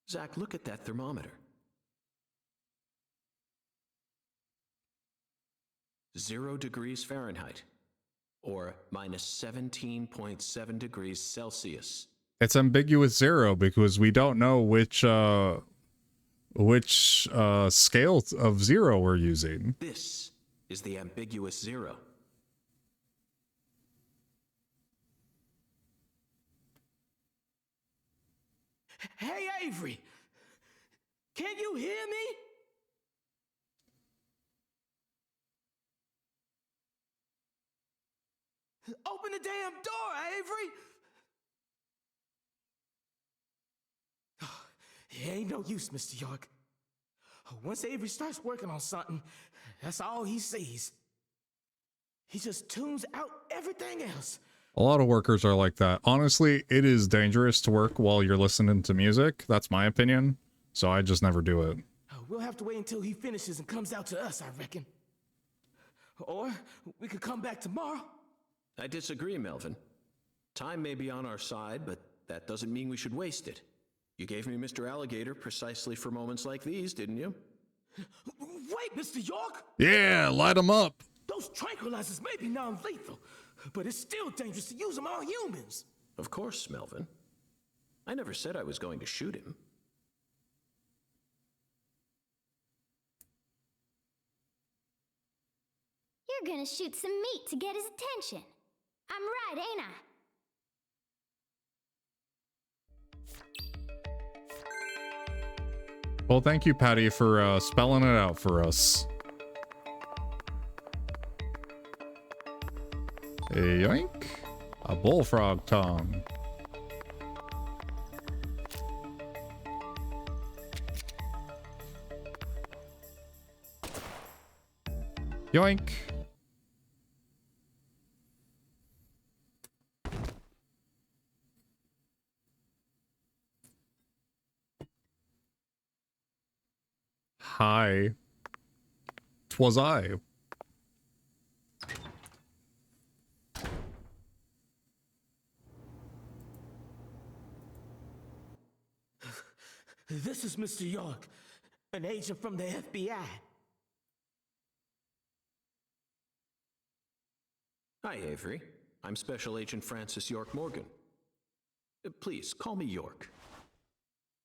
Zach, look at that thermometer. 0 degrees Fahrenheit, or minus 17.7 degrees Celsius. It's ambiguous 0 because we don't know which scale of 0 we're using. This is the ambiguous 0. Hey, Avery! Can you hear me? Open the damn door, Avery! It ain't no use, Mr. York. Once Avery starts working on something, that's all he sees. He just tunes out everything else. A lot of workers are like that. Honestly, it is dangerous to work while you're listening to music. That's my opinion. So I just never do it. We'll have to wait until he finishes and comes out to us, I reckon. Or we could come back tomorrow. I disagree, Melvin. Time may be on our side, but that doesn't mean we should waste it. You gave me Mr. Alligator precisely for moments like these, didn't you? Wait, Mr. York! Yeah, light him up. Those tranquilizers may be non-lethal, but it's still dangerous to use them on humans. Of course, Melvin. I never said I was going to shoot him. You're gonna shoot some meat to get his attention. I'm right, ain't I? Well, thank you, Patty, for spelling it out for us. A yoink. A bullfrog tongue. Yoink. Hi. 'Twas I. This is Mr. York, an agent from the FBI. Hi, Avery. I'm Special Agent Francis York Morgan. Please, call me York.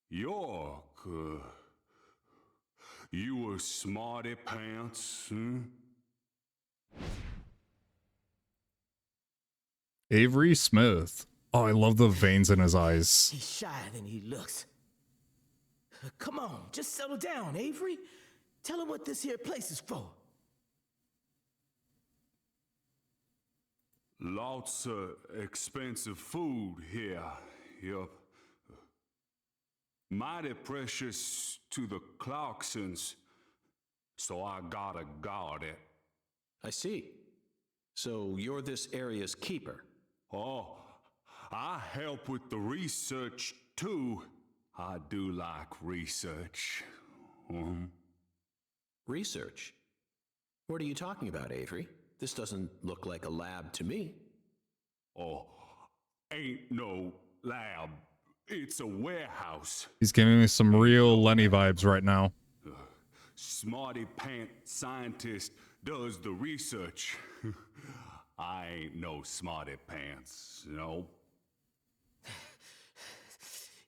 York, you a smarty pants, huh? Avery Smith. Oh, I love the veins in his eyes. He's shyer than he looks. Come on, just settle down, Avery. Tell him what this here place is for. Lots of expensive food here. Yup. Mighty precious to the Clarksons, so I gotta guard it. I see. So you're this area's keeper. Oh, I help with the research too. I do like research. Research? What are you talking about, Avery? This doesn't look like a lab to me. Oh, ain't no lab. It's a warehouse. He's giving me some real Lenny vibes right now. Smarty pant scientist does the research. I ain't no smarty pants, no.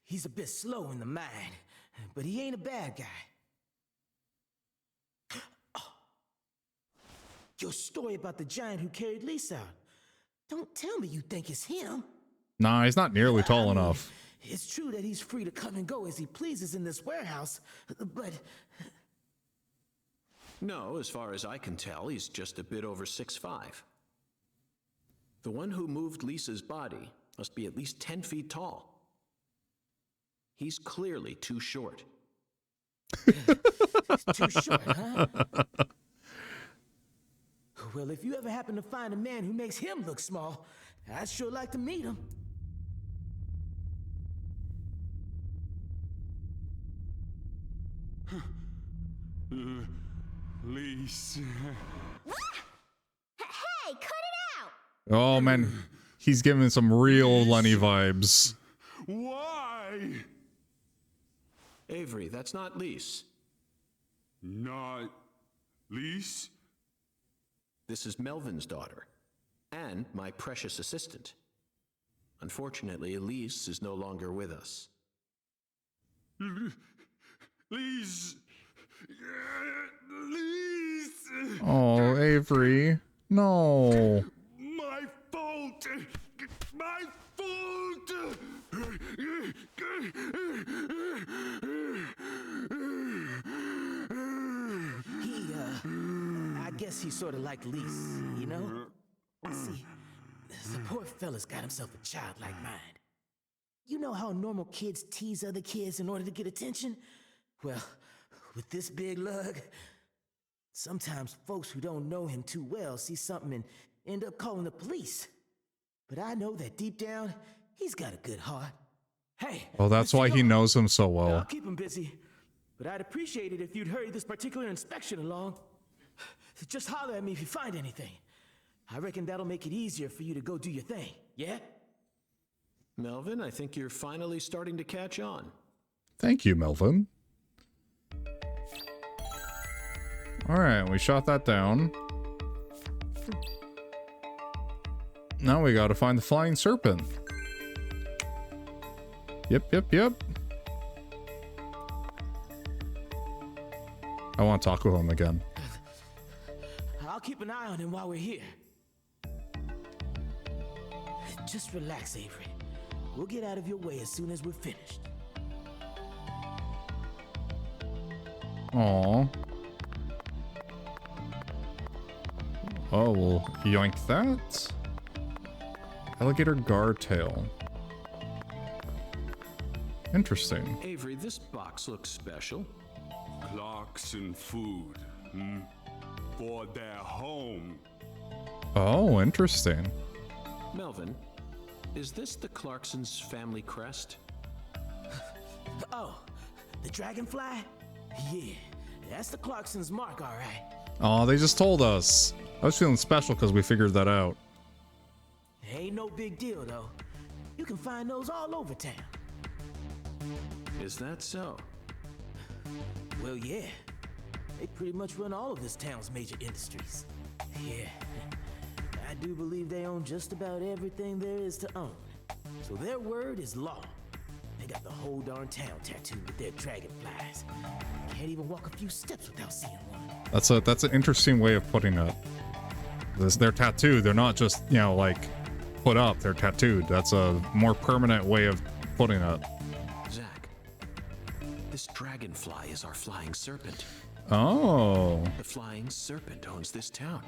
He's a bit slow in the mind, but he ain't a bad guy. Oh. Your story about the giant who carried Lisa out. Don't tell me you think it's him. Nah, he's not nearly tall enough. It's true that he's free to come and go as he pleases in this warehouse, but... No, as far as I can tell, he's just a bit over 6'5". The one who moved Lisa's body must be at least 10 feet tall. He's clearly too short. Too short, huh? Well, if you ever happen to find a man who makes him look small, I'd sure like to meet him. Lisa. Hey, cut it out! Oh, man. He's giving some real Lenny vibes. Why? Avery, that's not Lise. Not Lise? This is Melvin's daughter, and my precious assistant. Unfortunately, Elise is no longer with us. Lise. Lise. Oh, Avery. No. My fault. My fault. I guess he's sort of like Lise, you know? See, the poor fella's got himself a childlike mind. You know how normal kids tease other kids in order to get attention? Well, with this big lug, sometimes folks who don't know him too well see something and end up calling the police. But I know that deep down, he's got a good heart. Hey. Oh, that's why he knows him so I'll well. keep him busy, but I'd appreciate it if you'd hurry this particular inspection along. Just holler at me if you find anything. I reckon that'll make it easier for you to go do your thing, yeah? Melvin, I think you're finally starting to catch on. Thank you, Melvin. Alright, we shot that down. Now we gotta find the flying serpent. Yep. I want to talk with him again. I'll keep an eye on him while we're here. Just relax, Avery. We'll get out of your way as soon as we're finished. Aww. Oh, we'll yoink that. Alligator guard tail. Interesting. Avery, this box looks special. Clarkson food. For their home. Oh, interesting. Melvin, is this the Clarksons' family crest? Oh, the dragonfly? Yeah, that's the Clarksons' mark, all right. Oh, they just told us. I was feeling special because we figured that out. Ain't no big deal, though. You can find those all over town. Is that so? Well, yeah. They pretty much run all of this town's major industries. Yeah. I do believe they own just about everything there is to own. So their word is law. They got the whole darn town tattooed with their dragonflies. Can't even walk a few steps without seeing one. That's an interesting way of putting it. They're tattooed. They're not just, you know, like put up. They're tattooed. That's a more permanent way of putting it. Zach, this dragonfly is our flying serpent. Oh. The flying serpent owns this town.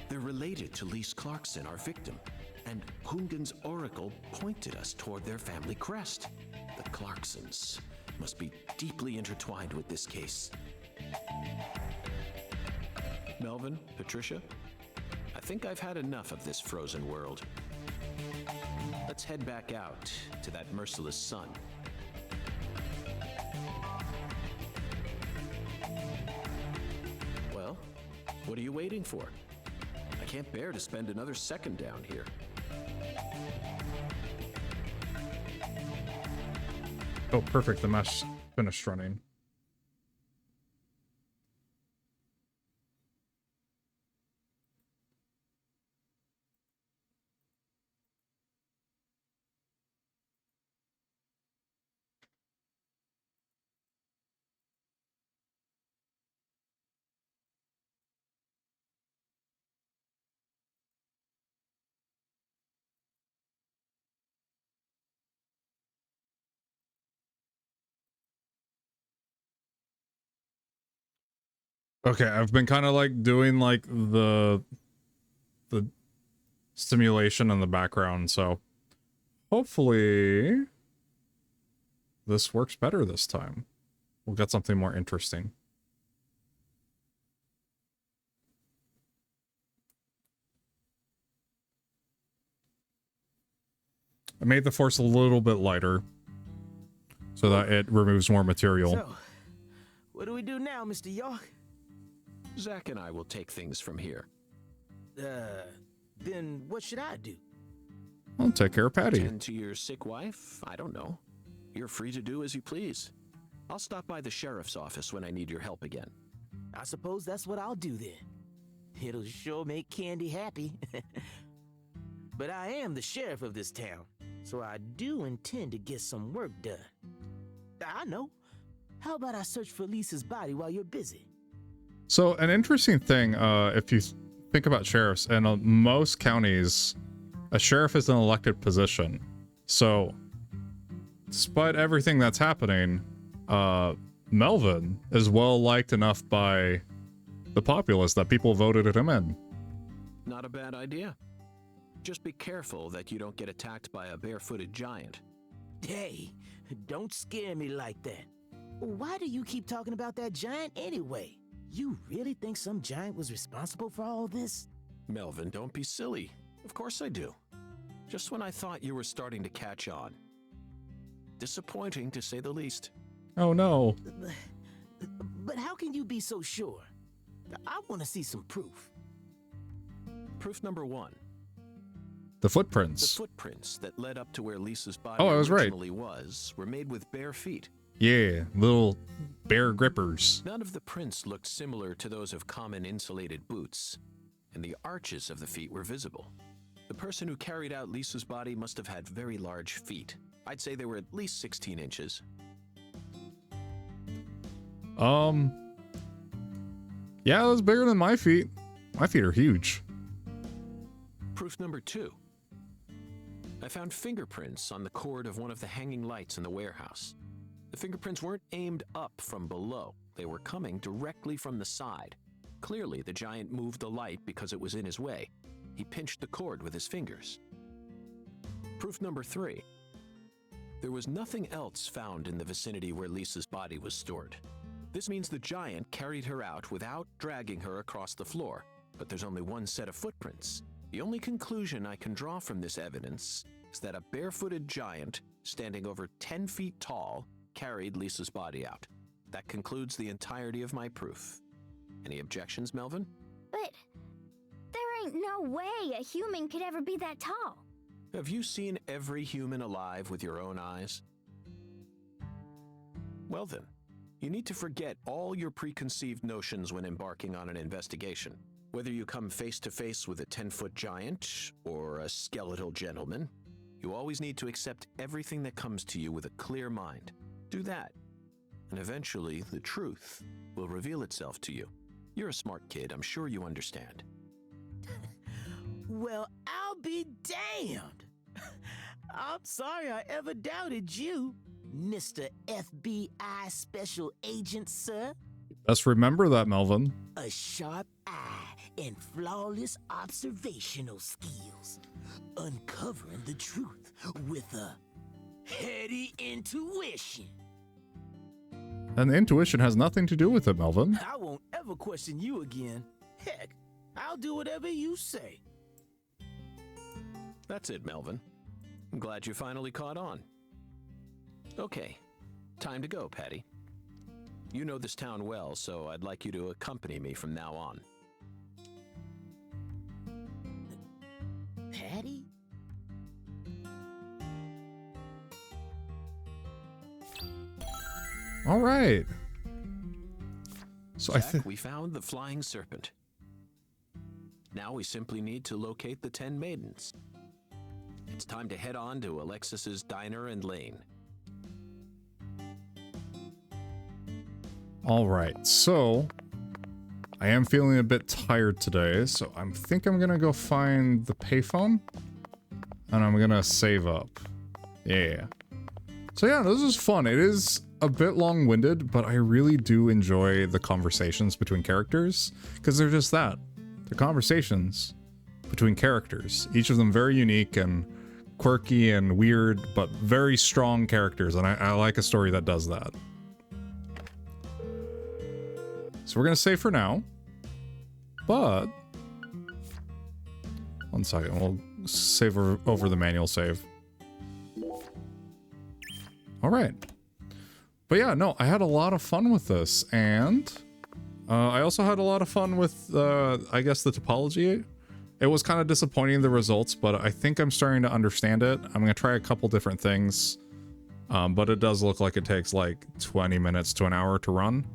They're related to Lise Clarkson, our victim, and Hungan's oracle pointed us toward their family crest. The Clarksons must be deeply intertwined with this case. Melvin, Patricia, I think I've had enough of this frozen world. Let's head back out to that merciless sun. Well, what are you waiting for? I can't bear to spend another second down here. Oh, perfect. The mesh finished running. Okay, I've been kind of like doing like the simulation in the background, so hopefully this works better this time. We'll get something more interesting. I made the force a little bit lighter so that it removes more material. So, what do we do now, Mr. York? Zach and I will take things from here. Then what should I do? I'll take care of Patty. Tend to your sick wife? I don't know. You're free to do as you please. I'll stop by the sheriff's office when I need your help again. I suppose that's what I'll do then. It'll sure make Candy happy. But I am the sheriff of this town, so I do intend to get some work done. I know. How about I search for Lisa's body while you're busy? So an interesting thing, if you think about sheriffs, in most counties, a sheriff is an elected position. So despite everything that's happening, Melvin is well liked enough by the populace that people voted him in. Not a bad idea. Just be careful that you don't get attacked by a barefooted giant. Hey, don't scare me like that. Why do you keep talking about that giant anyway? You really think some giant was responsible for all this? Melvin, don't be silly. Of course I do. Just when I thought you were starting to catch on. Disappointing, to say the least. Oh no. But how can you be so sure? I want to see some proof. Proof number one. The The footprints. footprints that led up to where Lisa's body Oh, I was right. originally was were made with bare feet. Yeah, little bear grippers. None of the prints looked similar to those of common insulated boots, and the arches of the feet were visible. The person who carried out Lisa's body must have had very large feet. I'd say they were at least 16 inches. Yeah, that's bigger than my feet. My feet are huge. Proof number 2. I found fingerprints on the cord of one of the hanging lights in the warehouse. The fingerprints weren't aimed up from below. They were coming directly from the side. Clearly, the giant moved the light because it was in his way. He pinched the cord with his fingers. Proof number 3. There was nothing else found in the vicinity where Lisa's body was stored. This means the giant carried her out without dragging her across the floor. But there's only one set of footprints. The only conclusion I can draw from this evidence is that a barefooted giant, standing over 10 feet tall, carried Lisa's body out. That concludes the entirety of my proof. Any objections, Melvin? But there ain't no way a human could ever be that tall. Have you seen every human alive with your own eyes? Well then, you need to forget all your preconceived notions when embarking on an investigation. Whether you come face to face with a 10-foot giant or a skeletal gentleman, you always need to accept everything that comes to you with a clear mind. Do that, and eventually the truth will reveal itself to you. You're a smart kid, I'm sure you understand. Well, I'll be damned. I'm sorry I ever doubted you, Mr. FBI Special Agent, sir. Best remember that, Melvin. A sharp eye and flawless observational skills. Uncovering the truth with a heady intuition. And the intuition has nothing to do with it, Melvin. I won't ever question you again. Heck, I'll do whatever you say. That's it, Melvin. I'm glad you finally caught on. Okay, time to go, Patty. You know this town well, so I'd like you to accompany me from now on. Patty? All right. So I Jack, think we found the flying serpent. Now we simply need to locate the 10 maidens. It's time to head on to Alexis's Diner and Lane. all right. So I am feeling a bit tired today, so I think I'm gonna go find the payphone and I'm gonna save up. Yeah. So yeah, this is fun. It is a bit long-winded, but I really do enjoy the conversations between characters because they're just that. They're conversations between characters, each of them very unique and quirky and weird, but very strong characters, and I like a story that does that. So we're gonna save for now, but one second, we'll save over the manual save. All right. But yeah, no, I had a lot of fun with this, and I also had a lot of fun with, I guess, the topology. It was kind of disappointing, the results, but I think I'm starting to understand it. I'm going to try a couple different things, but it does look like it takes like 20 minutes to an hour to run.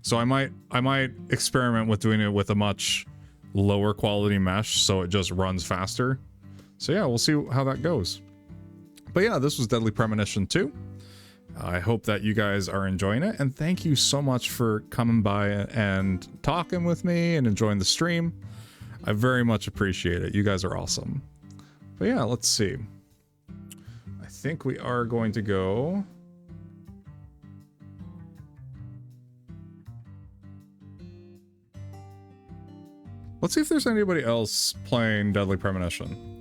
So I might experiment with doing it with a much lower quality mesh so it just runs faster. So yeah, we'll see how that goes. But yeah, this was Deadly Premonition 2. I hope that you guys are enjoying it, and thank you so much for coming by and talking with me and enjoying the stream. I very much appreciate it. You guys are awesome. But yeah, let's see. I think we are going to go... Let's see if there's anybody else playing Deadly Premonition.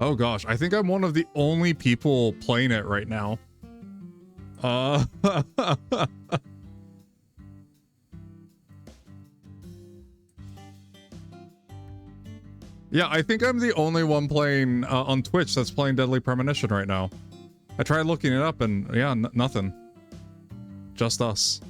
Oh gosh, I think I'm one of the only people playing it right now. Yeah, I think I'm the only one playing on Twitch that's playing Deadly Premonition right now. I tried looking it up and yeah, nothing. Just us.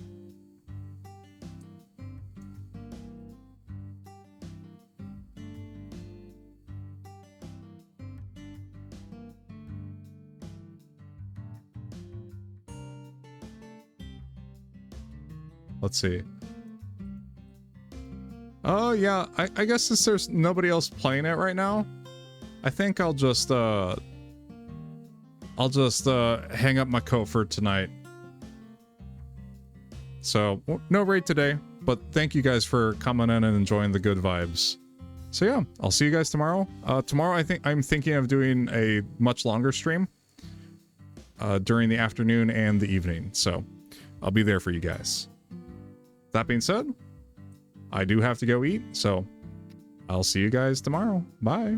Let's see. Oh yeah, I guess since there's nobody else playing it right now, I think I'll just hang up my coat for tonight. So no raid today, but thank you guys for coming in and enjoying the good vibes. So yeah, I'll see you guys tomorrow. Tomorrow I'm thinking of doing a much longer stream during the afternoon and the evening. So I'll be there for you guys. That being said, I do have to go eat, so I'll see you guys tomorrow. Bye.